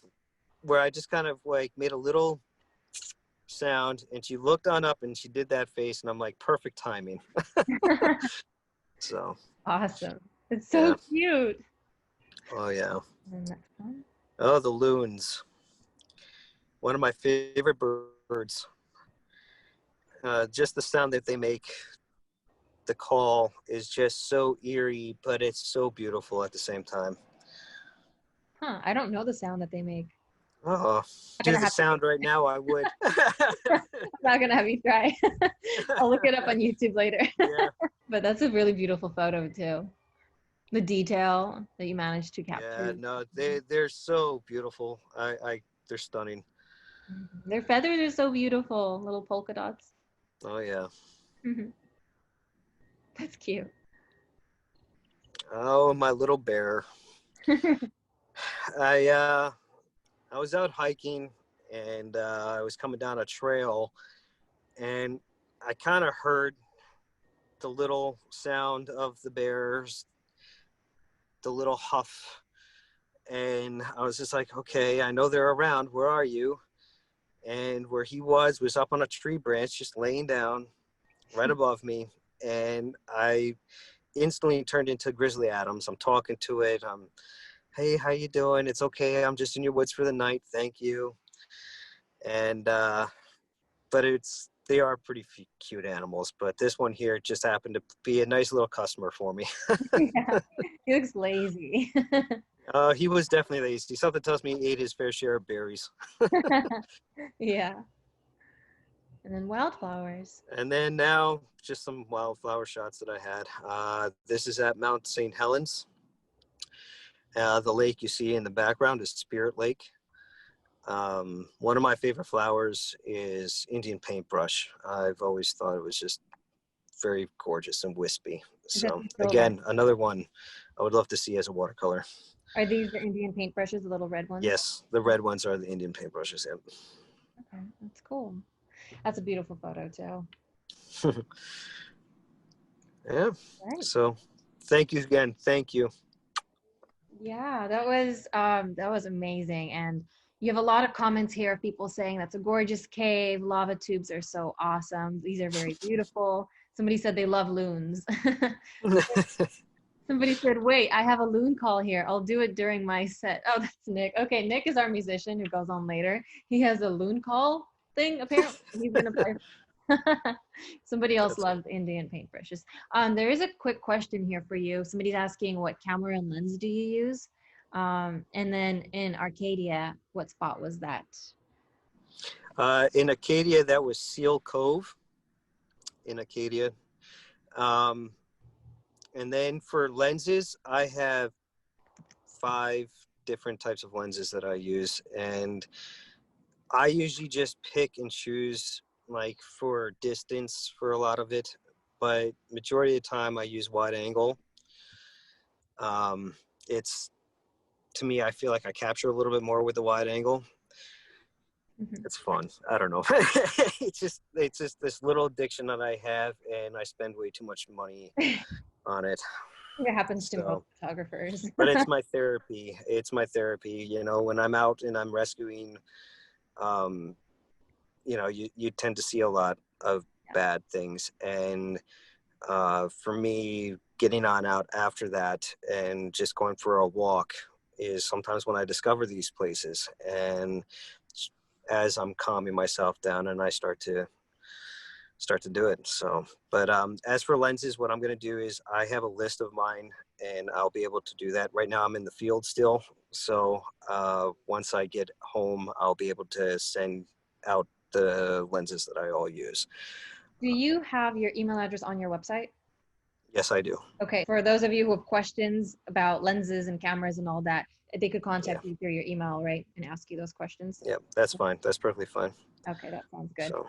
where I just kind of like made a little sound, and she looked on up and she did that face, and I'm like, perfect timing. So awesome. It's so Yeah. cute. Oh yeah. And the next one. Oh, the loons. One of my favorite birds. Just the sound that they make, the call is just so eerie, but it's so beautiful at the same time. Huh, I don't know the sound that they make. Oh, I'm do gonna the have to, sound right now, I would. I'm not gonna have you try. I'll look it up on YouTube later. Yeah, But that's a really beautiful photo too. The detail that you managed to capture. yeah, no, they're so beautiful. They're stunning. Their feathers are so beautiful, little polka dots. Oh yeah. That's cute. Oh, my little bear. I was out hiking and I was coming down a trail and I kind of heard the little sound of the bears, the little huff, and I was just like, okay, I know they're around. Where are you? And where he was up on a tree branch, just laying down right above me, and I instantly turned into Grizzly Adams. I'm talking to it. Hey, how you doing? It's okay. I'm just in your woods for the night. Thank you. And but they are pretty cute animals. But this one here just happened to be a nice little customer for me. Yeah, he looks lazy. He was definitely lazy. Something tells me he ate his fair share of berries. Yeah. And then wildflowers. And then now, just some wildflower shots that I had. This is at Mount St. Helens. The lake you see in the background is Spirit Lake. One of my favorite flowers is Indian paintbrush. I've always thought it was just very gorgeous and wispy. So again, another one I would love to see as a watercolor. Are these the Indian paintbrushes, the little red ones? Yes, the red ones are the Indian paintbrushes. Yep. Okay, that's cool. That's a beautiful photo too. Yeah. Right. So thank you again. Thank you. Yeah, that was amazing. And you have a lot of comments here of people saying that's a gorgeous cave. Lava tubes are so awesome. These are very beautiful. Somebody said they love loons. Somebody said, wait, I have a loon call here. I'll do it during my set. Oh, that's Nick. Okay, Nick is our musician who goes on later. He has a loon call thing, apparently. He's going to play. Somebody else loves Indian paintbrushes. There is a quick question here for you. Somebody's asking what camera and lens do you use? And then in Arcadia, what spot was that? In Acadia, that was Seal Cove in Acadia. And then for lenses, I have 5 different types of lenses that I use. And I usually just pick and choose like for distance for a lot of it. But majority of the time I use wide angle. It's, to me, I feel like I capture a little bit more with the wide angle. It's fun. I don't know. it's just this little addiction that I have, and I spend way too much money on it. It happens to most photographers. But it's my therapy. It's my therapy. You know, when I'm out and I'm rescuing, you know, you tend to see a lot of bad things, and for me, getting on out after that and just going for a walk is sometimes when I discover these places, and as I'm calming myself down and I start to do it. So, but as for lenses, what I'm going to do is I have a list of mine and I'll be able to do that. Right now I'm in the field still. So once I get home, I'll be able to send out the lenses that I all use. Do you have your email address on your website? Yes, I do. Okay. For those of you who have questions about lenses and cameras and all that, they could contact you through your email, right? And ask you those questions. Yeah, that's fine. That's perfectly fine. Okay, that sounds good. So.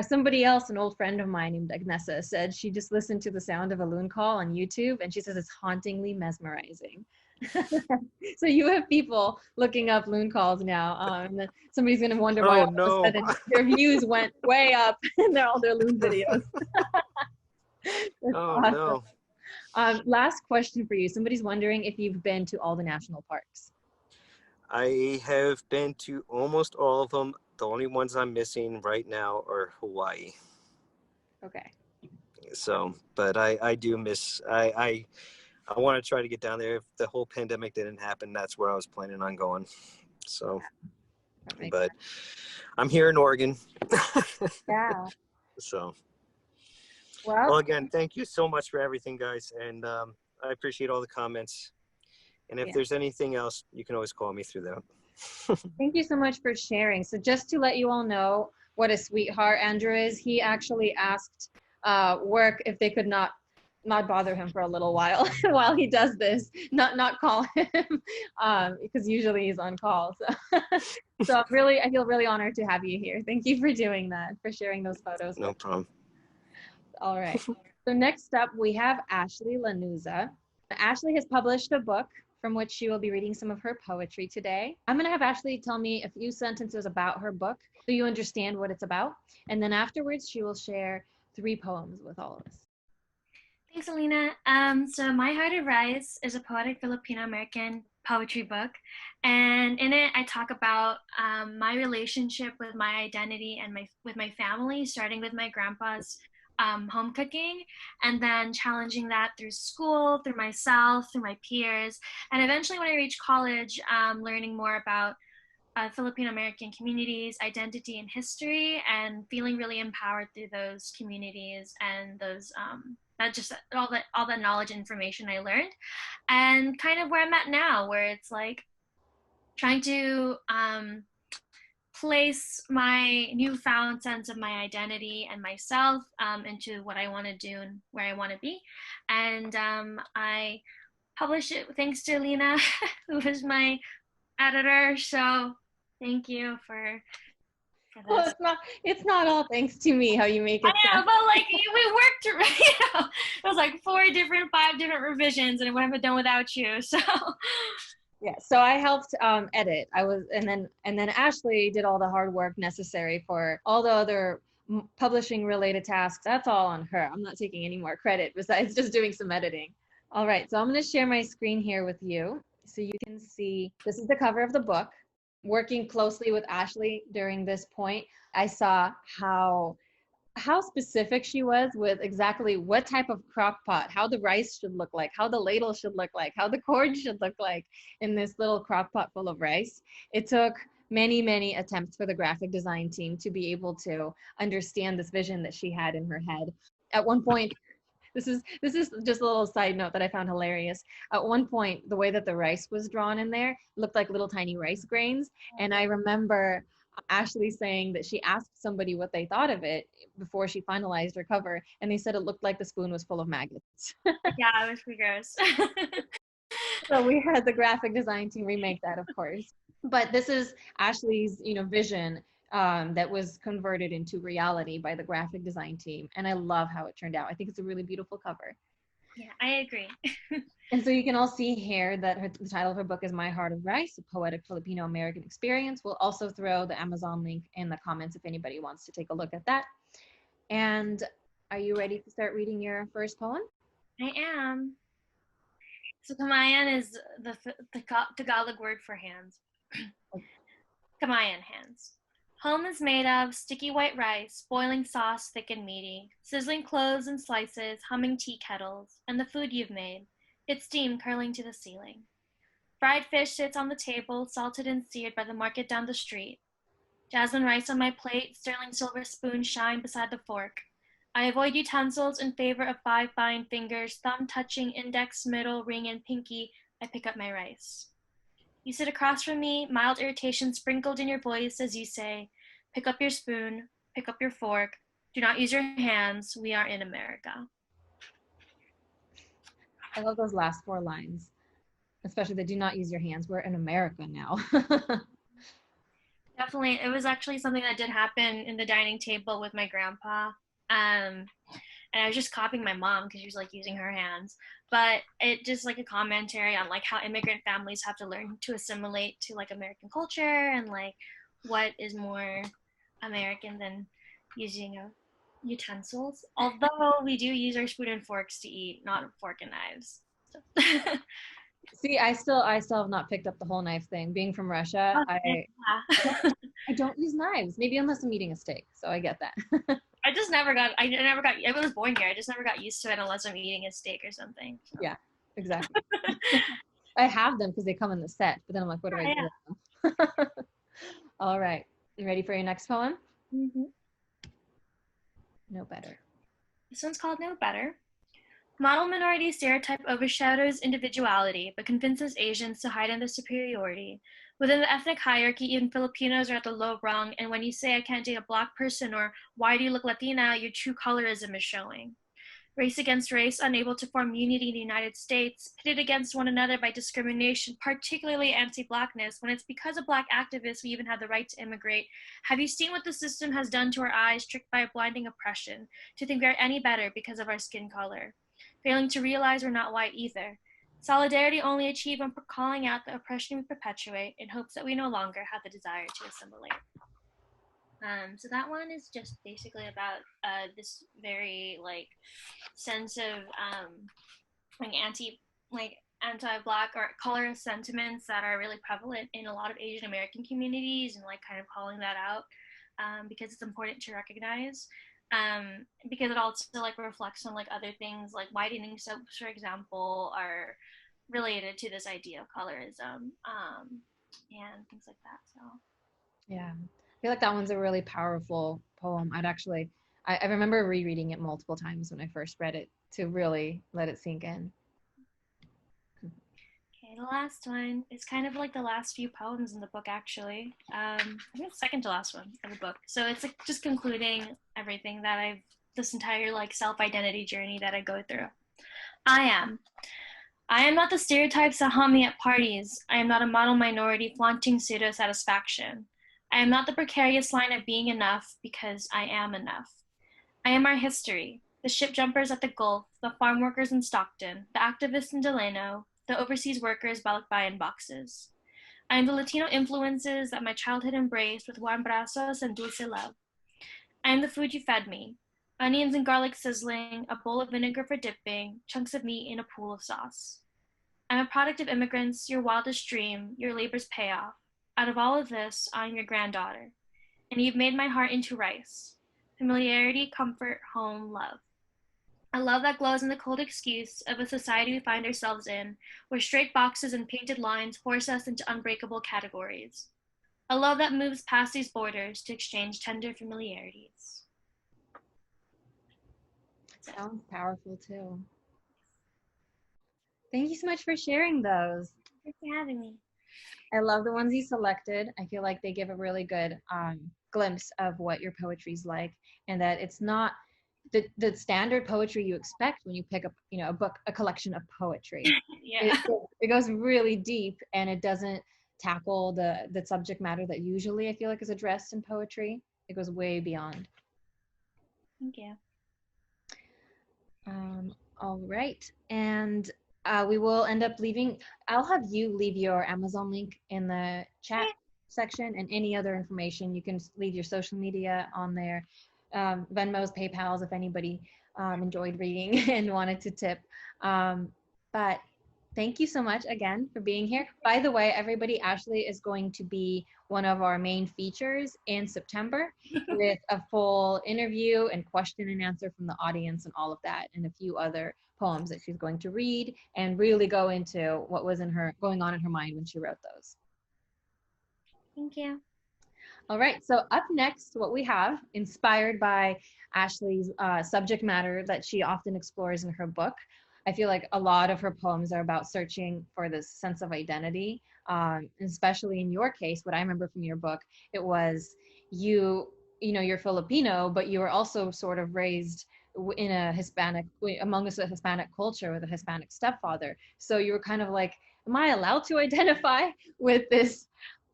Somebody else, an old friend of mine named Agnesa, said she just listened to the sound of a loon call on YouTube, and she says it's hauntingly mesmerizing. So you have people looking up loon calls now. And somebody's going to wonder why all of a sudden their views went way up and they're all their loon videos. Awesome. No. Last question for you. Somebody's wondering if you've been to all the national parks. I have been to almost all of them. The only ones I'm missing right now are Hawaii. Okay. So, but I do miss, I I want to try to get down there. If the whole pandemic didn't happen, that's where I was planning on going. So, but I'm here in Oregon. Yeah. So, Well, well, again, thank you so much for everything, guys. And I appreciate all the comments. And if there's anything else, you can always call me through that. thank you so much for sharing. So just to let you all know what a sweetheart Andrew is, he actually asked work if they could not bother him for a little while while he does this, not call him, because usually he's on call. So, so I feel really honored to have you here. Thank you for doing that, for sharing those photos. No problem. All right. So next up, we have Ashley Lanuza. Ashley has published a book from which she will be reading some of her poetry today. I'm going to have Ashley tell me a few sentences about her book so you understand what it's about. And then afterwards, she will share 3 poems with all of us. Thanks, Alina. So My Heart of Rice is a poetic Filipino-American poetry book. And in it, I talk about my relationship with my identity and with my family, starting with my grandpa's home cooking, and then challenging that through school, through myself, through my peers. And eventually when I reached college, learning more about Filipino-American communities, identity and history, and feeling really empowered through those communities and those not just all the knowledge and information I learned, and kind of where I'm at now, where it's like trying to place my newfound sense of my identity and myself into what I want to do and where I want to be. And I published it thanks to Lena, who is my editor. So thank you for this. Well, it's not all thanks to me how you make it I know, sound. but like we worked, it was like 5 different revisions, and it wouldn't have been done without you. So Yeah, so I helped edit. And then Ashley did all the hard work necessary for all the other publishing related tasks. That's all on her. I'm not taking any more credit besides just doing some editing. All right, so I'm going to share my screen here with you so you can see. This is the cover of the book. Working closely with Ashley during this point, I saw how specific she was with exactly what type of crock pot, how the rice should look like, how the ladle should look like, how the cord should look like in this little crock pot full of rice. It took many, many attempts for the graphic design team to be able to understand this vision that she had in her head. At one point, this is just a little side note that I found hilarious. At one point, the way that the rice was drawn in there looked like little tiny rice grains. And I remember Ashley saying that she asked somebody what they thought of it before she finalized her cover, and they said it looked like the spoon was full of maggots. yeah, it was pretty gross. So we had the graphic design team remake that, of course. But this is Ashley's, vision that was converted into reality by the graphic design team, and I love how it turned out. I think it's a really beautiful cover. Yeah, I agree. And so you can all see here that the title of her book is My Heart of Rice, a poetic Filipino-American experience. We'll also throw the Amazon link in the comments if anybody wants to take a look at that. And are you ready to start reading your first poem? I am. So Kamayan is the Tagalog word for hands. Kamayan hands. Home is made of sticky white rice, boiling sauce thick and meaty, sizzling cloves and slices, humming tea kettles, and the food you've made, its steam curling to the ceiling. Fried fish sits on the table, salted and seared by the market down the street. Jasmine rice on my plate, sterling silver spoon shine beside the fork. I avoid utensils in favor of 5 fine fingers, thumb touching index, middle, ring, and pinky. I pick up my rice. You sit across from me, mild irritation sprinkled in your voice as you say, pick up your spoon, pick up your fork, do not use your hands, we are in America. I love those last 4 lines, especially the do not use your hands. We're in America now. Definitely. It was actually something that did happen in the dining table with my grandpa. And I was just copying my mom because she was like using her hands. But it just like a commentary on like how immigrant families have to learn to assimilate to like American culture and like what is more American than using utensils. Although we do use our spoon and forks to eat, not fork and knives. So. See, I still have not picked up the whole knife thing. Being from Russia, yeah. I don't use knives. Maybe unless I'm eating a steak. So I get that. I was born here. I just never got used to it unless I'm eating a steak or something. So. Yeah, exactly. I have them because they come in the set, but then I'm like, what do I do with them? All right. You ready for your next poem? Mm-hmm. No better. This one's called No Better. Model minority stereotype overshadows individuality, but convinces Asians to hide in their superiority. Within the ethnic hierarchy, even Filipinos are at the low rung, and when you say I can't date a black person or why do you look Latina, your true colorism is showing. Race against race, unable to form unity in the United States, pitted against one another by discrimination, particularly anti-blackness. When it's because of black activists we even have the right to immigrate. Have you seen what the system has done to our eyes, tricked by a blinding oppression, to think we are any better because of our skin color? Failing to realize we're not white either. Solidarity only achieved when calling out the oppression we perpetuate in hopes that we no longer have the desire to assimilate. So that one is just basically about this very like sense of like anti-black or colorist sentiments that are really prevalent in a lot of Asian American communities, and like kind of calling that out because it's important to recognize. Because it also like reflects on like other things like whitening soaps, for example, are related to this idea of colorism and things like that. So Yeah. I feel like that one's a really powerful poem. I remember rereading it multiple times when I first read it to really let it sink in. okay, the last one is kind of like the last few poems in the book, actually. I think the second to last one of the book. So it's like just concluding everything that this entire like self-identity journey that I go through. I am not the stereotypes that haunt me at parties. I am not a model minority flaunting pseudo-satisfaction. I am not the precarious line of being enough because I am enough. I am our history, the ship jumpers at the Gulf, the farm workers in Stockton, the activists in Delano, the overseas workers balikbayan boxes. I am the Latino influences that my childhood embraced with Juan Brazos and Dulce Love. I am the food you fed me, onions and garlic sizzling, a bowl of vinegar for dipping, chunks of meat in a pool of sauce. I'm a product of immigrants, your wildest dream, your labor's payoff. Out of all of this, I'm your granddaughter, and you've made my heart into rice. Familiarity, comfort, home, love. A love that glows in the cold excuse of a society we find ourselves in, where straight boxes and painted lines force us into unbreakable categories. A love that moves past these borders to exchange tender familiarities. Sounds powerful too. Thank you so much for sharing those. Thanks for having me. I love the ones you selected. I feel like they give a really good glimpse of what your poetry's like, and that it's not the standard poetry you expect when you pick up, a book, a collection of poetry. Yeah. It goes really deep, and it doesn't tackle the subject matter that usually I feel like is addressed in poetry. It goes way beyond. Thank you. All right, and we will end up leaving. I'll have you leave your Amazon link in the chat section, and any other information. You can leave your social media on there, Venmos, PayPal's, if anybody enjoyed reading and wanted to tip. But thank you so much again for being here. By the way, everybody, Ashley is going to be one of our main features in September with a full interview and question and answer from the audience and all of that, and a few other poems that she's going to read and really go into what was going on in her mind when she wrote those. Thank you. All right, so up next, what we have, inspired by Ashley's subject matter that she often explores in her book. I feel like a lot of her poems are about searching for this sense of identity, especially in your case. What I remember from your book, it was you're Filipino, but you were also sort of raised in amongst a Hispanic culture with a Hispanic stepfather. So you were kind of like, am I allowed to identify with this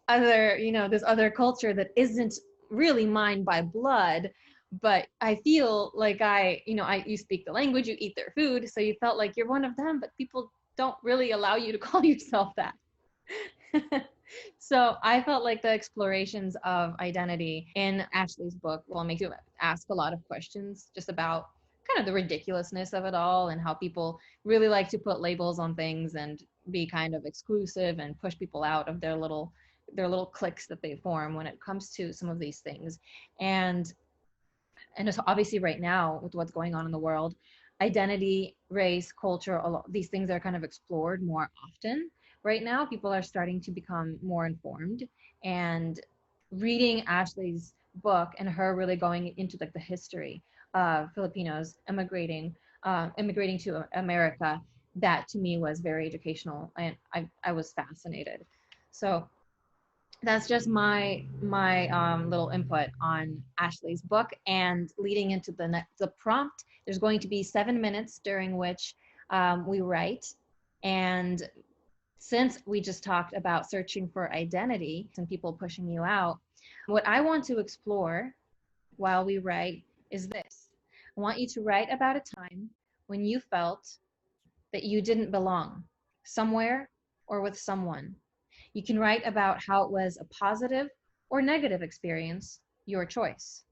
other culture that isn't really mine by blood, but I feel like you speak the language, you eat their food, so you felt like you're one of them, but people don't really allow you to call yourself that. So I felt like the explorations of identity in Ashley's book will make you ask a lot of questions just about kind of the ridiculousness of it all, and how people really like to put labels on things and be kind of exclusive and push people out of their little cliques that they form when it comes to some of these things. And it's obviously right now with what's going on in the world, identity, race, culture, these things are kind of explored more often. Right now, people are starting to become more informed, and reading Ashley's book and her really going into like the history of Filipinos immigrating to America, that to me was very educational, and I was fascinated. So that's just my little input on Ashley's book. And leading into the prompt, there's going to be 7 minutes during which we write. And since we just talked about searching for identity and people pushing you out, what I want to explore while we write is this. I want you to write about a time when you felt that you didn't belong somewhere or with someone. You can write about how it was a positive or negative experience, your choice.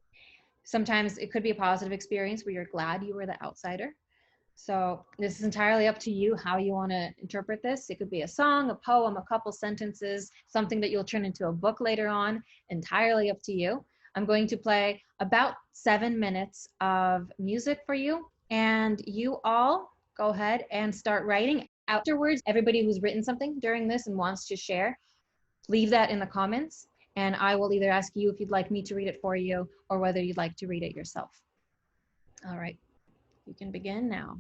Sometimes it could be a positive experience where you're glad you were the outsider. So this is entirely up to you how you want to interpret this. It could be a song, a poem, a couple sentences, something that you'll turn into a book later on, entirely up to you. I'm going to play about 7 minutes of music for you, and you all go ahead and start writing. Afterwards, everybody who's written something during this and wants to share, leave that in the comments, and I will either ask you if you'd like me to read it for you or whether you'd like to read it yourself. All right, you can begin now.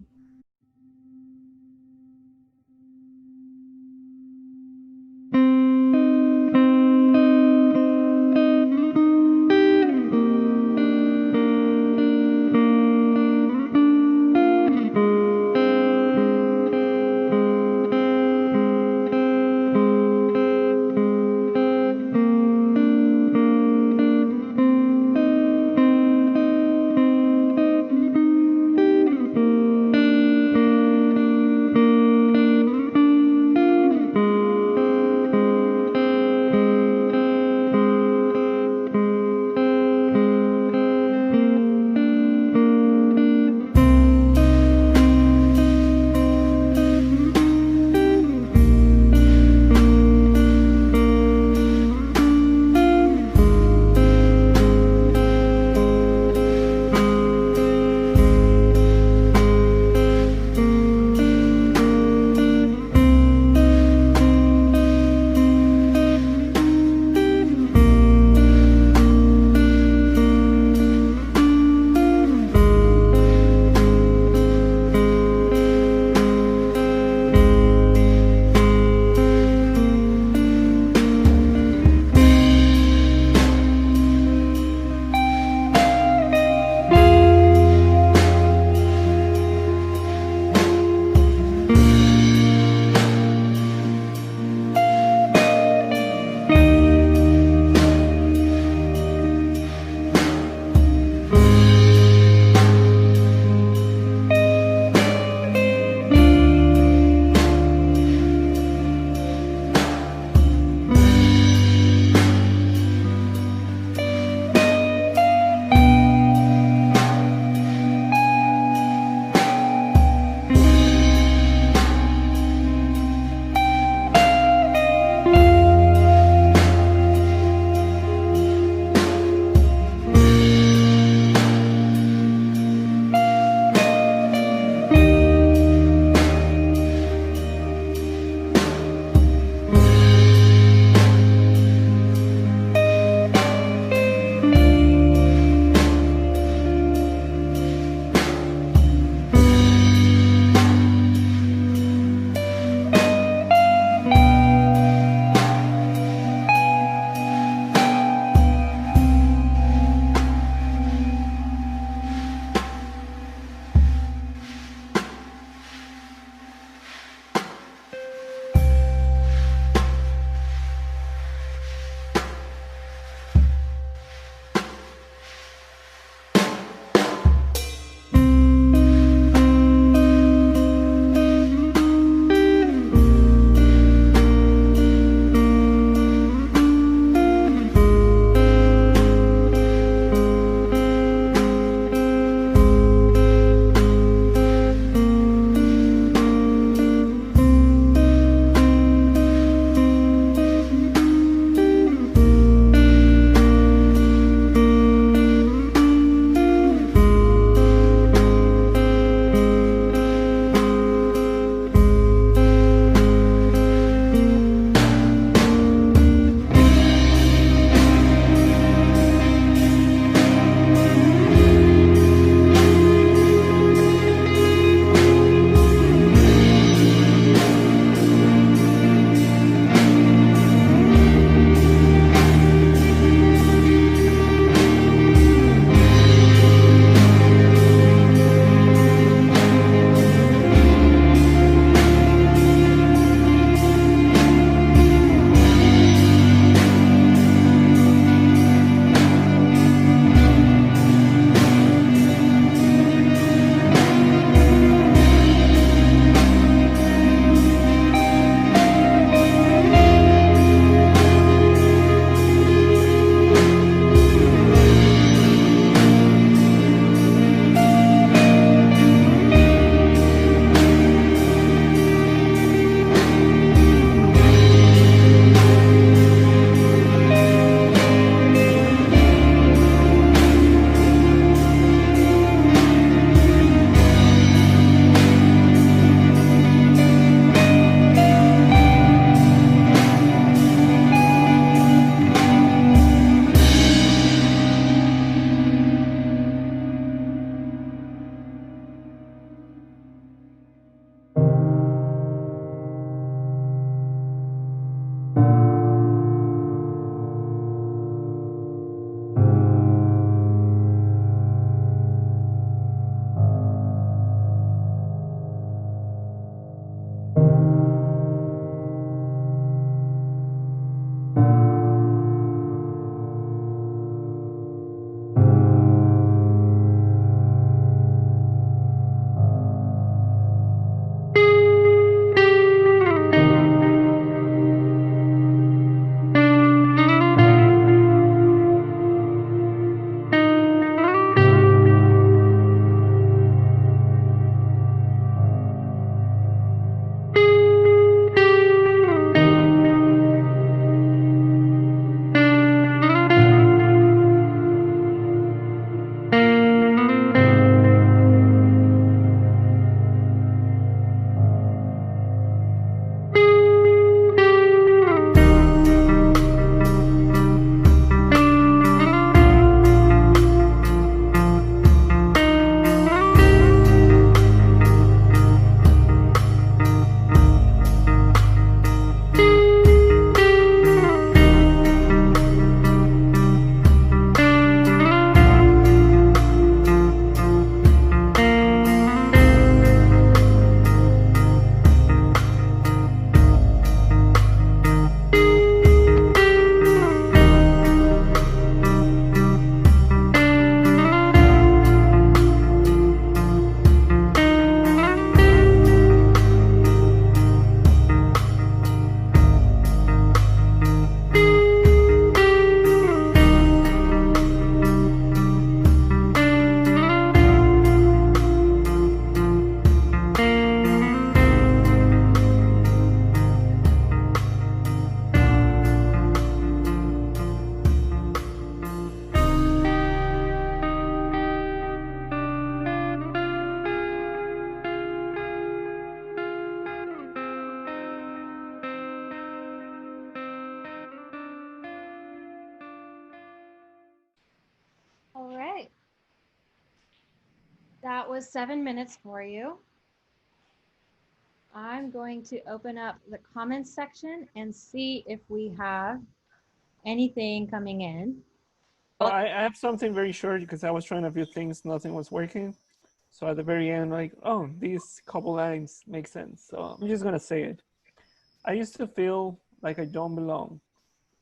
That was 7 minutes for you. I'm going to open up the comments section and see if we have anything coming in. I have something very short because I was trying a few things, nothing was working. So at the very end, like, oh, these couple lines make sense. So I'm just gonna say it. I used to feel like I don't belong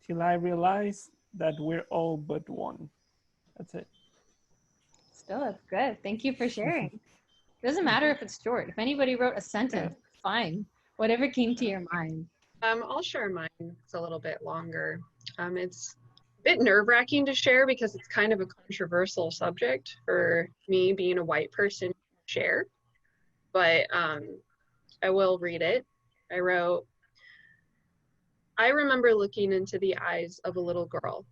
till I realized that we're all but one. That's it. Still, that's good. Thank you for sharing. Doesn't matter if it's short. If anybody wrote a sentence, it's fine. Whatever came to your mind. I'll share mine. It's a little bit longer. It's a bit nerve-wracking to share because it's kind of a controversial subject for me being a white person to share. But I will read it. I wrote, I remember looking into the eyes of a little girl,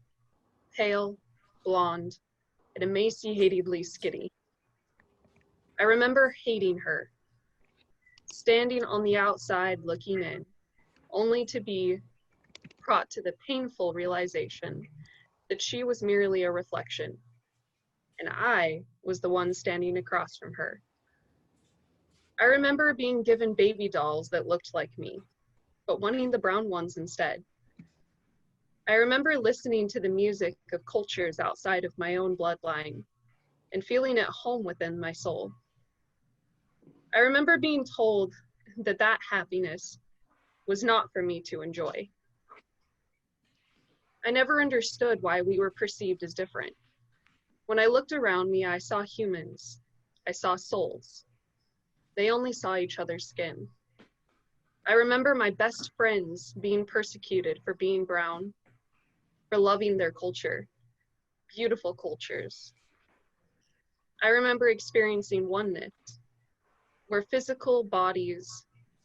pale, blonde, and emaciatedly skinny. I remember hating her, standing on the outside looking in, only to be brought to the painful realization that she was merely a reflection, and I was the one standing across from her. I remember being given baby dolls that looked like me, but wanting the brown ones instead. I remember listening to the music of cultures outside of my own bloodline and feeling at home within my soul. I remember being told that that happiness was not for me to enjoy. I never understood why we were perceived as different. When I looked around me, I saw humans. I saw souls. They only saw each other's skin. I remember my best friends being persecuted for being brown, for loving their culture, beautiful cultures. I remember experiencing oneness, where physical bodies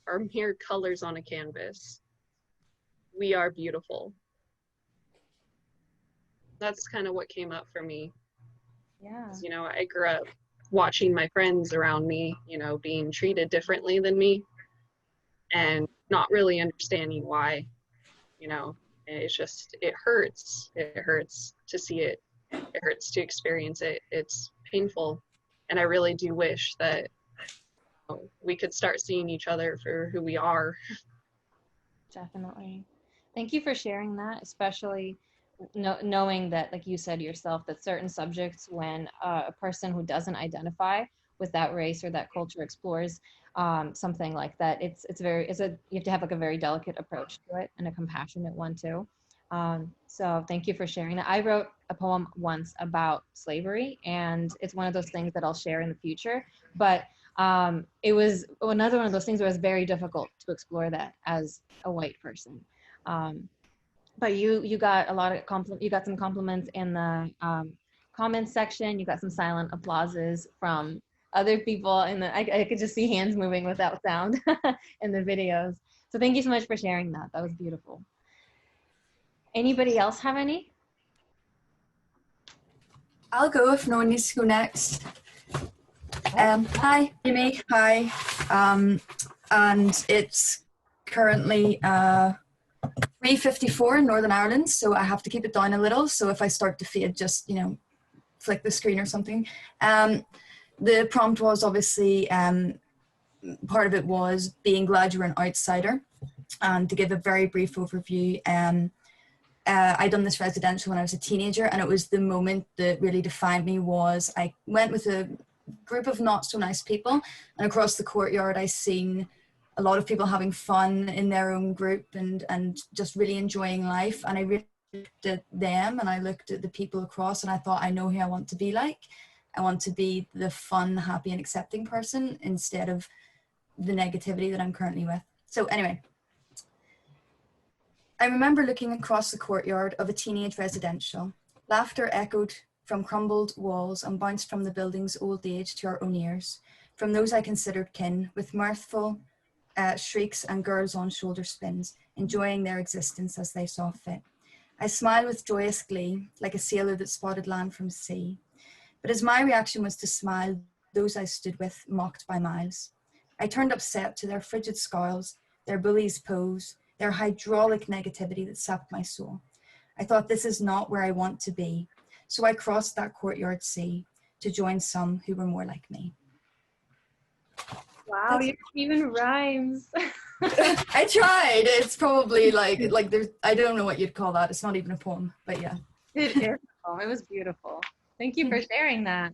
are mere colors on a canvas. We are beautiful. That's kind of what came up for me. Yeah. You know, I grew up watching my friends around me, you know, being treated differently than me and not really understanding why, you know, it's just, it hurts. It hurts to see it. It hurts to experience it. It's painful. And I really do wish that we could start seeing each other for who we are. Definitely. Thank you for sharing that, especially knowing that, like you said yourself, that certain subjects, when a person who doesn't identify with that race or that culture explores something like that, you have to have like a very delicate approach to it and a compassionate one too. So thank you for sharing that. I wrote a poem once about slavery, and it's one of those things that I'll share in the future. But it was another one of those things where it was very difficult to explore that as a white person. But you got a lot of you got some compliments in the comments section. You got some silent applauses from other people, and I could just see hands moving without sound in the videos. So thank you so much for sharing that. That was beautiful. Anybody else have any? I'll go if no one needs to go next. Hi, Amy. Hi. And it's currently 3:54 in Northern Ireland, so I have to keep it down a little. So if I start to fade, just, you know, flick the screen or something. The prompt was obviously, part of it was being glad you were an outsider. And to give a very brief overview, I done this residential when I was a teenager, and it was the moment that really defined me. Was I went with a group of not so nice people, and across the courtyard I seen a lot of people having fun in their own group and just really enjoying life. And I really looked at them and I looked at the people across, and I thought, I know who I want to be like. I want to be the fun, happy and accepting person instead of the negativity that I'm currently with. So anyway, I remember looking across the courtyard of a teenage residential. Laughter echoed from crumbled walls and bounced from the building's old age to our own ears, from those I considered kin, with mirthful shrieks and girls on shoulder spins, enjoying their existence as they saw fit. I smiled with joyous glee, like a sailor that spotted land from sea. But as my reaction was to smile, those I stood with mocked by miles. I turned upset to their frigid scowls, their bullies' pose, their hydraulic negativity that sapped my soul. I thought, this is not where I want to be. So I crossed that courtyard sea, to join some who were more like me. Wow, you even rhymes. I tried. It's probably like there's, I don't know what you'd call that. It's not even a poem, but yeah. It is. Oh, it was beautiful. Thank you for sharing that.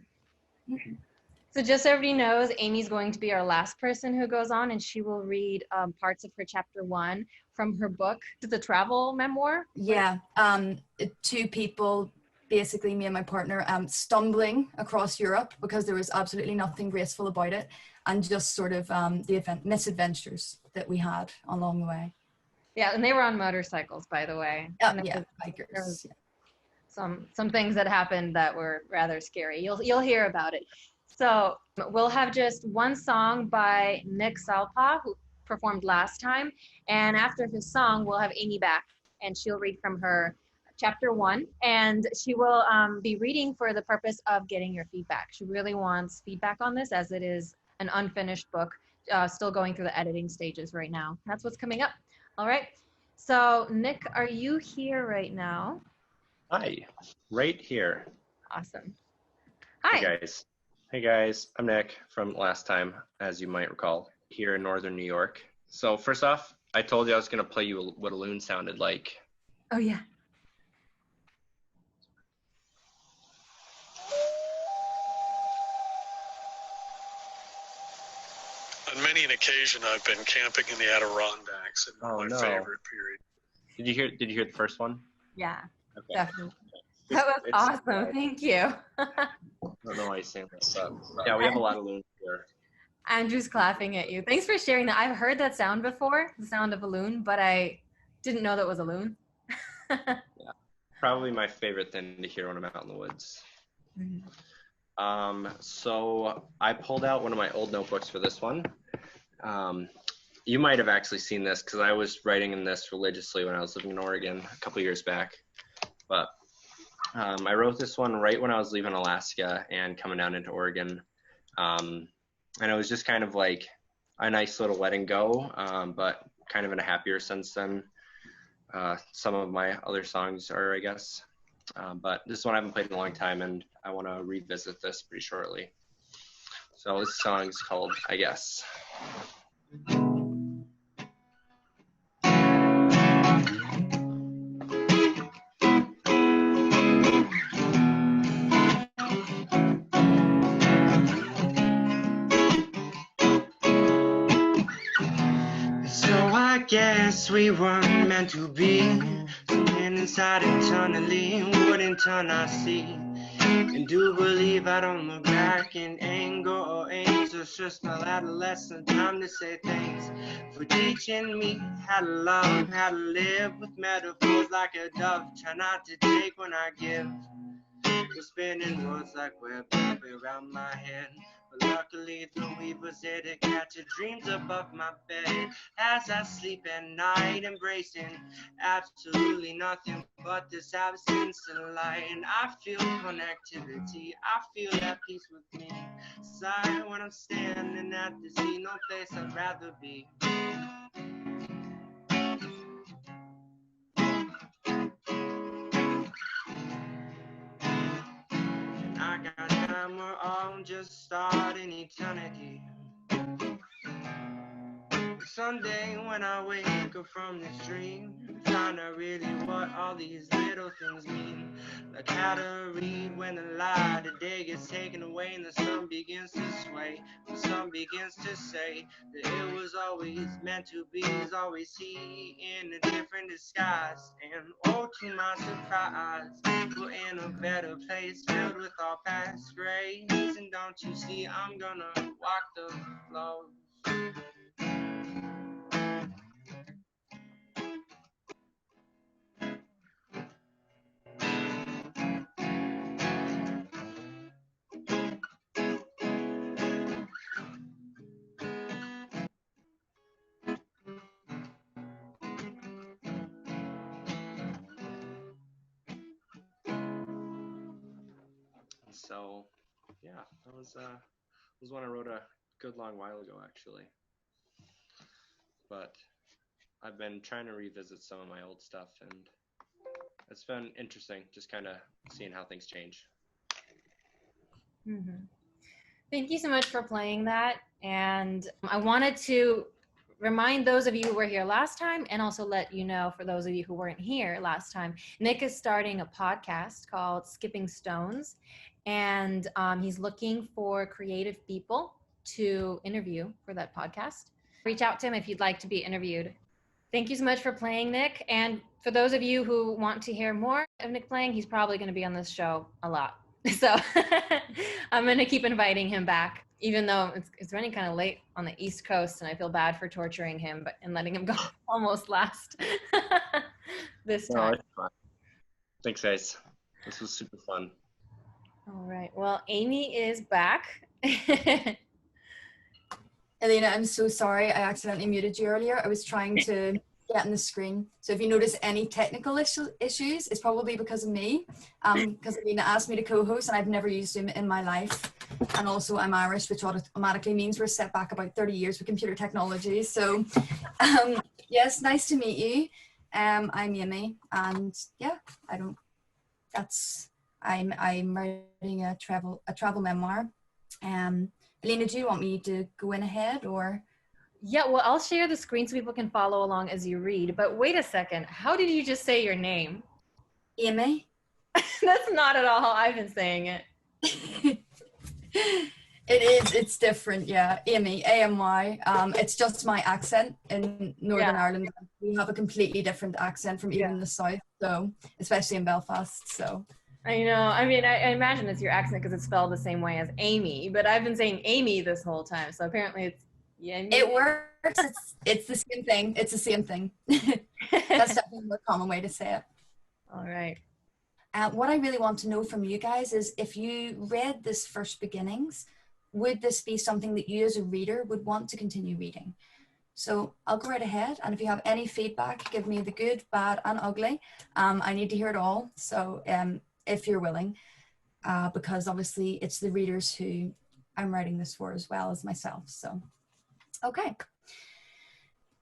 So just so everybody knows, Amy's going to be our last person who goes on, and she will read parts of her chapter 1 from her book. It's a travel memoir. Yeah. Two people, basically me and my partner, stumbling across Europe because there was absolutely nothing graceful about it, and just sort of the misadventures that we had along the way. Yeah, and they were on motorcycles, by the way. Yeah, There bikers. was some things that happened that were rather scary. You'll hear about it. So we'll have just one song by Nick Salpa, who performed last time, and after his song, we'll have Amy back, and she'll read from her chapter 1, and she will be reading for the purpose of getting your feedback. She really wants feedback on this, as it is an unfinished book, still going through the editing stages right now. That's what's coming up. All right. So Nick, are you here right now? Hi, right here. Awesome. Hi. Hey guys, I'm Nick from last time, as you might recall, here in Northern New York. So first off, I told you I was going to play you what a loon sounded like. Oh yeah. On many an occasion, I've been camping in the Adirondacks, and my favorite period. Did you hear the first one? Yeah, okay. Definitely. That was awesome. Thank you. I don't know why you saying this up. Yeah, we have a lot of loons here. Andrew's clapping at you. Thanks for sharing that. I've heard that sound before, the sound of a loon, but I didn't know that was a loon. Yeah, probably my favorite thing to hear when I'm out in the woods. Mm-hmm. So I pulled out one of my old notebooks for this one. You might have actually seen this because I was writing in this religiously when I was living in Oregon a couple years back. But I wrote this one right when I was leaving Alaska and coming down into Oregon. And it was just kind of like a nice little letting go, but kind of in a happier sense than some of my other songs are, I guess. But this one I haven't played in a long time, and I want to revisit this pretty shortly. So this song is called I Guess. Guess we weren't meant to be. Something inside eternally wouldn't turn our sea. And do believe I don't look back in anger or anger. It's just my adolescent time to say thanks for teaching me how to love, how to live with metaphors like a dove. Try not to take when I give. We're spinning words like web around my head. But luckily the weaver's there to catch the dreams above my bed. As I sleep at night, embracing absolutely nothing but this absence of light. And I feel connectivity, I feel at peace with me. Sigh when I'm standing at the sea, no place I'd rather be. I got time, we're all just starting eternity. Someday when I wake up from this dream, find out really what all these little things mean. Like how to read when the light of day gets taken away and the sun begins to sway. The sun begins to say that it was always meant to be, is always he in a different disguise. And oh, to my surprise, we're in a better place filled with all past grace. And don't you see, I'm gonna walk the floor. So, yeah, that was one I wrote a good long while ago, actually. But I've been trying to revisit some of my old stuff, and it's been interesting, just kind of seeing how things change. Mm-hmm. Thank you so much for playing that. And I wanted to remind those of you who were here last time, and also let you know, for those of you who weren't here last time, Nick is starting a podcast called Skipping Stones. And he's looking for creative people to interview for that podcast. Reach out to him if you'd like to be interviewed. Thank you so much for playing, Nick. And for those of you who want to hear more of Nick playing, he's probably going to be on this show a lot. So I'm going to keep inviting him back, even though it's running kind of late on the East Coast, and I feel bad for torturing him and letting him go almost last this time. No, it's fine. Thanks, guys. This was super fun. All right. Well, Amy is back. Elena, I'm so sorry. I accidentally muted you earlier. I was trying to get on the screen. So if you notice any technical issues, it's probably because of me. Because Elena asked me to co-host, and I've never used him in my life. And also I'm Irish, which automatically means we're set back about 30 years with computer technology. So yes, nice to meet you. I'm Amy, and yeah, I'm writing a travel memoir. Elena, do you want me to go in ahead, or? Yeah, well, I'll share the screen so people can follow along as you read. But wait a second. How did you just say your name? Amy. That's not at all how I've been saying it. It's different, yeah. Amy, A-M-Y. It's just my accent in Northern Ireland. We have a completely different accent from even the South, so especially in Belfast, so. I know. I mean, I imagine it's your accent because it's spelled the same way as Amy, but I've been saying Amy this whole time, so apparently it's Amy. It works. It's the same thing. It's the same thing. That's definitely a more common way to say it. All right. What I really want to know from you guys is, if you read this first beginnings, would this be something that you as a reader would want to continue reading? So I'll go right ahead, and if you have any feedback, give me the good, bad, and ugly. I need to hear it all. So if you're willing, because obviously it's the readers who I'm writing this for as well as myself. So, okay.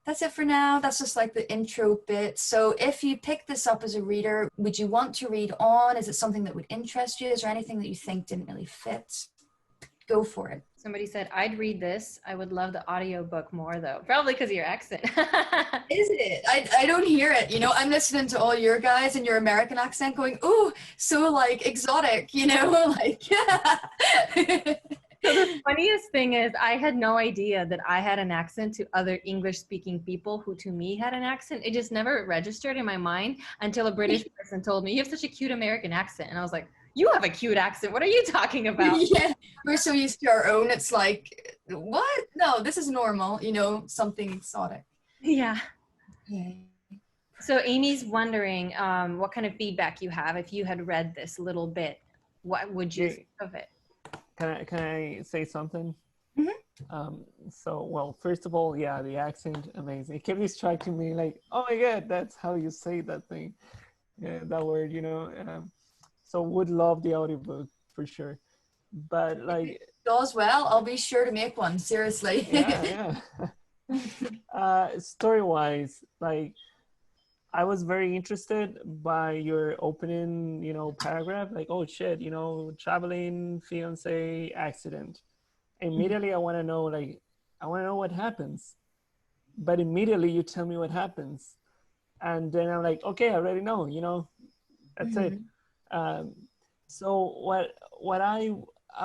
That's it for now. That's just like the intro bit. So if you pick this up as a reader, would you want to read on? Is it something that would interest you? Is there anything that you think didn't really fit? Go for it. Somebody said, I'd read this. I would love the audiobook more, though. Probably because of your accent. Is it? I don't hear it. You know, I'm listening to all your guys and your American accent going, ooh, so like exotic, you know, like. So the funniest thing is, I had no idea that I had an accent to other English-speaking people who to me had an accent. It just never registered in my mind until a British person told me, you have such a cute American accent. And I was like, you have a cute accent. What are you talking about? Yeah, we're so used to our own. It's like, what? No, this is normal, you know, something exotic. Yeah. Okay. So Amy's wondering what kind of feedback you have if you had read this little bit. What would you think of it? Can I say something? Mm-hmm. So, well, first of all, yeah, the accent, amazing. It kept distracting me, like, oh my God, that's how you say that thing, that word, you know. So would love the audiobook for sure, but like. Does well. I'll be sure to make one. Seriously. Yeah. Story-wise, like, I was very interested by your opening, you know, paragraph, like, oh shit, you know, traveling, fiance, accident. Immediately I want to know, like, I want to know what happens. But immediately you tell me what happens. And then I'm like, okay, I already know, you know, that's it. So what I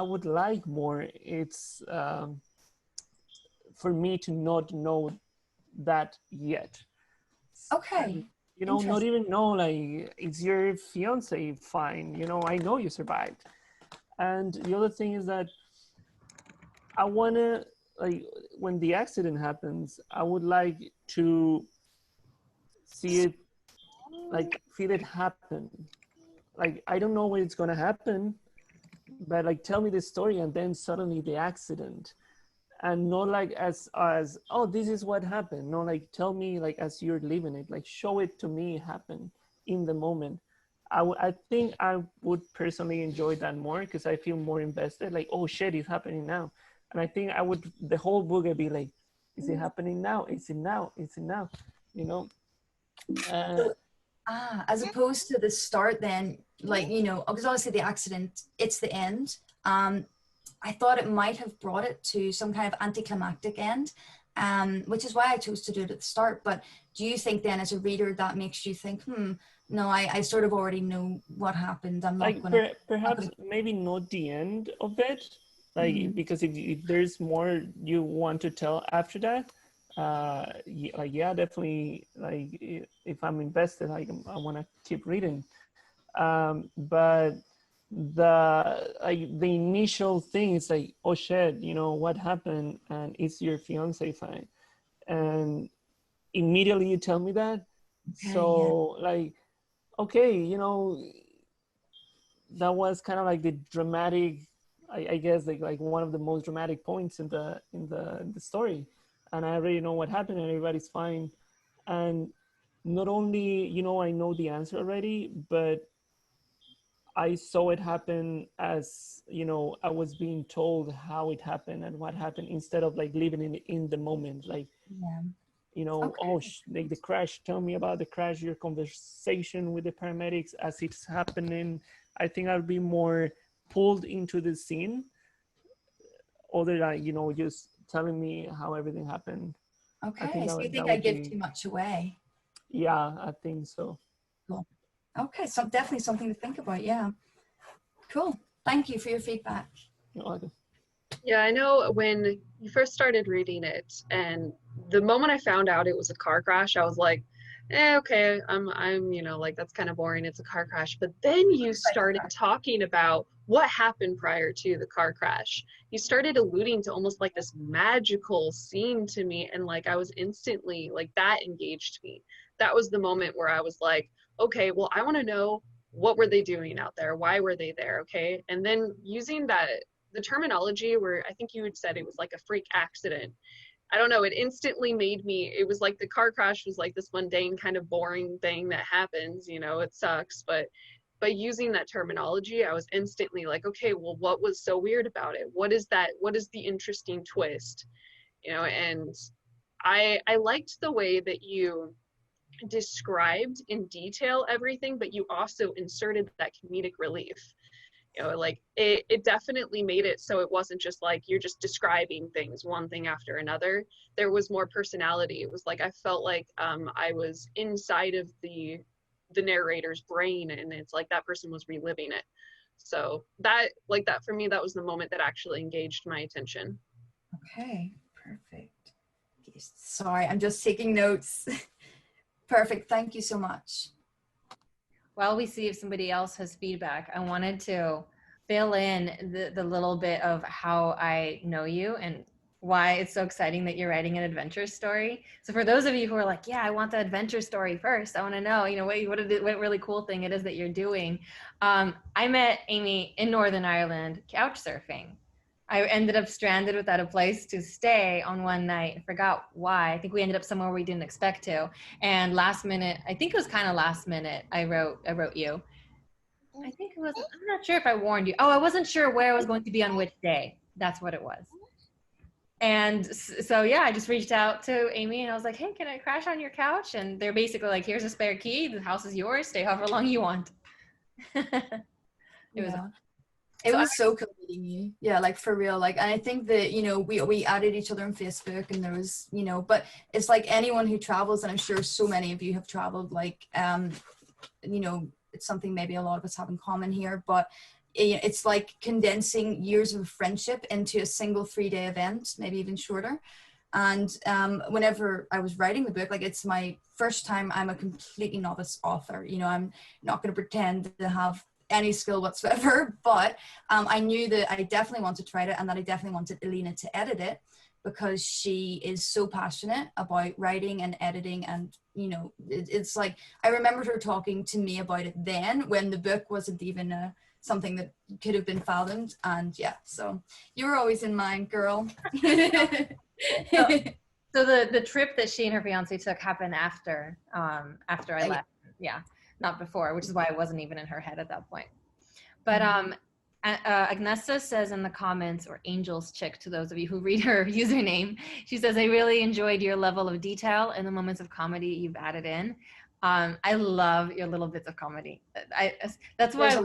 would like more, it's for me to not know that yet. Okay. You know, not even know, like, is your fiance fine? You know, I know you survived. And the other thing is that I want to, like, when the accident happens, I would like to see it, like, feel it happen. Like, I don't know when it's going to happen, but like, tell me the story, and then suddenly the accident. And not like as oh, this is what happened. No, like, tell me, like, as you're living it, like, show it to me happen in the moment. I think I would personally enjoy that more, because I feel more invested, like, oh shit, it's happening now. And I think I would, the whole book would be like, is it happening now? Is it now? Is it now? You know? As opposed to the start then, like, you know, because obviously the accident, it's the end. I thought it might have brought it to some kind of anticlimactic end, which is why I chose to do it at the start. But do you think then, as a reader, that makes you think, no, I sort of already know what happened. I'm not Like going to. perhaps maybe not the end of it, like because if there's more you want to tell after that, yeah, definitely. Like if I'm invested, like I want to keep reading. But the initial thing is like, oh shit, what happened, and is your fiance fine? And immediately you tell me that. Okay, So like, okay, that was kind of like the dramatic, I guess, like one of the most dramatic points in the story, and I already know what happened, and everybody's fine. And not only I know the answer already, but I saw it happen as I was being told how it happened and what happened, instead of like living in the moment, like like the crash, tell me about the crash, your conversation with the paramedics as it's happening. I think I'll be more pulled into the scene, other than just telling me how everything happened. Okay, so you think I give too much away? Yeah, I think so. Cool. Okay, so definitely something to think about. Yeah, cool. Thank you for your feedback. You're welcome. Yeah, I know when you first started reading it, and the moment I found out it was a car crash, I was like, okay, I'm like, that's kind of boring. It's a car crash. But then you started talking about what happened prior to the car crash. You started alluding to almost like this magical scene to me, and like I was instantly like, that engaged me. That was the moment where I was like, okay, well, I want to know, what were they doing out there? Why were they there? Okay. And then using the terminology where I think you had said it was like a freak accident. I don't know, it instantly made me, it was like the car crash was like this mundane kind of boring thing that happens, it sucks. But by using that terminology, I was instantly like, okay, well, what was so weird about it? What is the interesting twist? And I liked the way that you described in detail everything, but you also inserted that comedic relief. Like it definitely made it so it wasn't just like you're just describing things one thing after another. There was more personality. It was like I felt like I was inside of the narrator's brain, and it's like that person was reliving it. So that for me, that was the moment that actually engaged my attention. Okay, perfect. Sorry, I'm just taking notes. Perfect. Thank you so much. While we see if somebody else has feedback, I wanted to fill in the little bit of how I know you and why it's so exciting that you're writing an adventure story. So for those of you who are like, yeah, I want the adventure story first, I want to know, what really cool thing it is that you're doing. I met Amy in Northern Ireland couch surfing. I ended up stranded without a place to stay on one night. I forgot why. I think we ended up somewhere we didn't expect to. And last minute, I think it was kind of last minute, I wrote you. I think it was, I'm not sure if I warned you. Oh, I wasn't sure where I was going to be on which day. That's what it was. And so, yeah, I just reached out to Amy and I was like, hey, can I crash on your couch? And they're basically like, here's a spare key. The house is yours. Stay however long you want. It was so cool meeting you. Yeah, like for real. Like, and I think that, we added each other on Facebook, and there was, but it's like anyone who travels, and I'm sure so many of you have traveled, like, it's something maybe a lot of us have in common here, but it's like condensing years of friendship into a single 3-day event, maybe even shorter. And whenever I was writing the book, like, it's my first time. I'm a completely novice author. I'm not going to pretend to have any skill whatsoever, but I knew that I definitely wanted to write it, and that I definitely wanted Elena to edit it, because she is so passionate about writing and editing. And it's like, I remembered her talking to me about it then, when the book wasn't even something that could have been fathomed. And yeah, so you were always in mind, girl. So the trip that she and her fiance took happened after I left. Yeah, not before, which is why I wasn't even in her head at that point. But Agnesta says in the comments, or Angel's Chick to those of you who read her username, she says, I really enjoyed your level of detail and the moments of comedy you've added in. I love your little bits of comedy. That's why.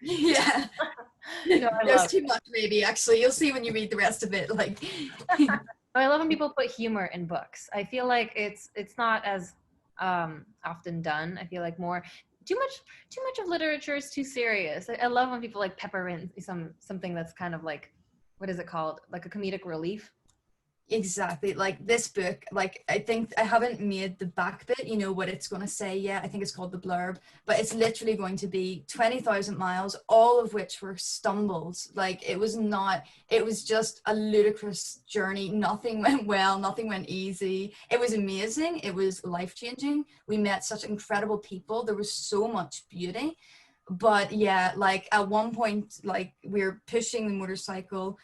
Yeah. No, I There's love too much, maybe, actually. You'll see when you read the rest of it. Like, I love when people put humor in books. I feel like it's not as often done. I feel like too much of literature is too serious. I love when people like pepper in something that's kind of like, what is it called? Like a comedic relief. exactly. Like this book, like I think I haven't made the back bit, you know, what it's going to say yet. I think it's called the blurb, but it's literally going to be 20,000 miles, all of which were stumbles. Like it was just a ludicrous journey. Nothing went well, nothing went easy. It was amazing. It was life-changing. We met such incredible people. There was so much beauty. But yeah, like at one point, like we're pushing the motorcycle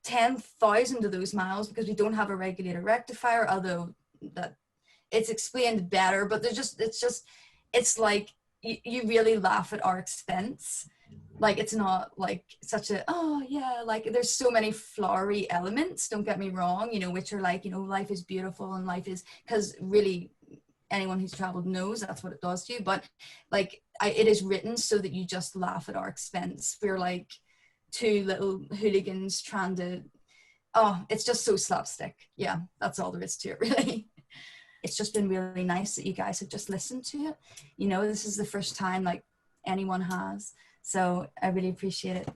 10,000 of those miles because we don't have a regulator rectifier, although that it's explained better, but it's like you really laugh at our expense. Like it's not like such a, oh yeah, like there's so many flowery elements, don't get me wrong, you know, which are like, you know, life is beautiful and life is, because really anyone who's traveled knows that's what it does to you. But like it is written so that you just laugh at our expense. We're like two little hooligans trying to, oh, it's just so slapstick. Yeah, that's all there is to it, really. It's just been really nice that you guys have just listened to it. You know, this is the first time like anyone has, so I really appreciate it.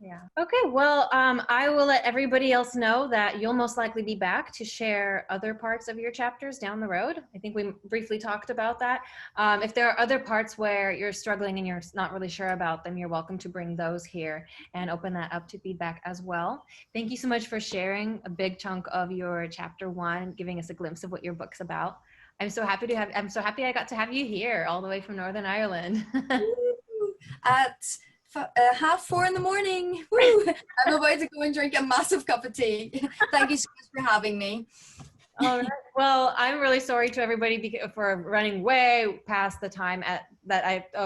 Yeah. Okay. Well, I will let everybody else know that you'll most likely be back to share other parts of your chapters down the road. I think we briefly talked about that. If there are other parts where you're struggling and you're not really sure about them, you're welcome to bring those here and open that up to feedback as well. Thank you so much for sharing a big chunk of your chapter 1, giving us a glimpse of what your book's about. I'm so happy I got to have you here all the way from Northern Ireland. At 4:30 in the morning. Woo! I'm about to go and drink a massive cup of tea. Thank you so much for having me. All right. Well, I'm really sorry to everybody for running way past the time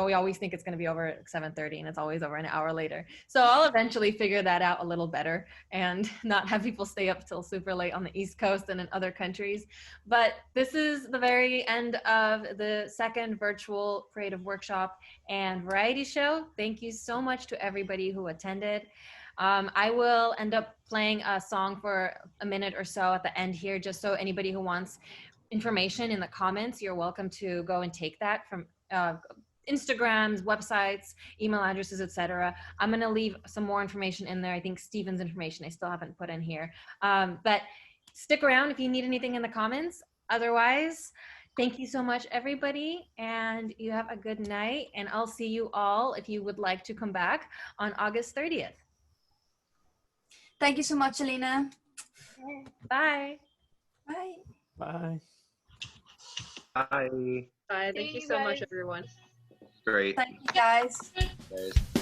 we always think it's going to be over at 7:30 and it's always over an hour later. So I'll eventually figure that out a little better and not have people stay up till super late on the East Coast and in other countries. But this is the very end of the second virtual creative workshop and variety show. Thank you so much to everybody who attended. I will end up playing a song for a minute or so at the end here, just so anybody who wants information in the comments, you're welcome to go and take that from Instagrams, websites, email addresses, etc. I'm going to leave some more information in there. I think Steven's information I still haven't put in here. But stick around if you need anything in the comments. Otherwise, thank you so much, everybody, and you have a good night. And I'll see you all, if you would like to come back, on August 30th. Thank you so much, Alina. Bye. Bye. Bye. Bye. Thank you so much, everyone. Great. Thank you, guys. Guys.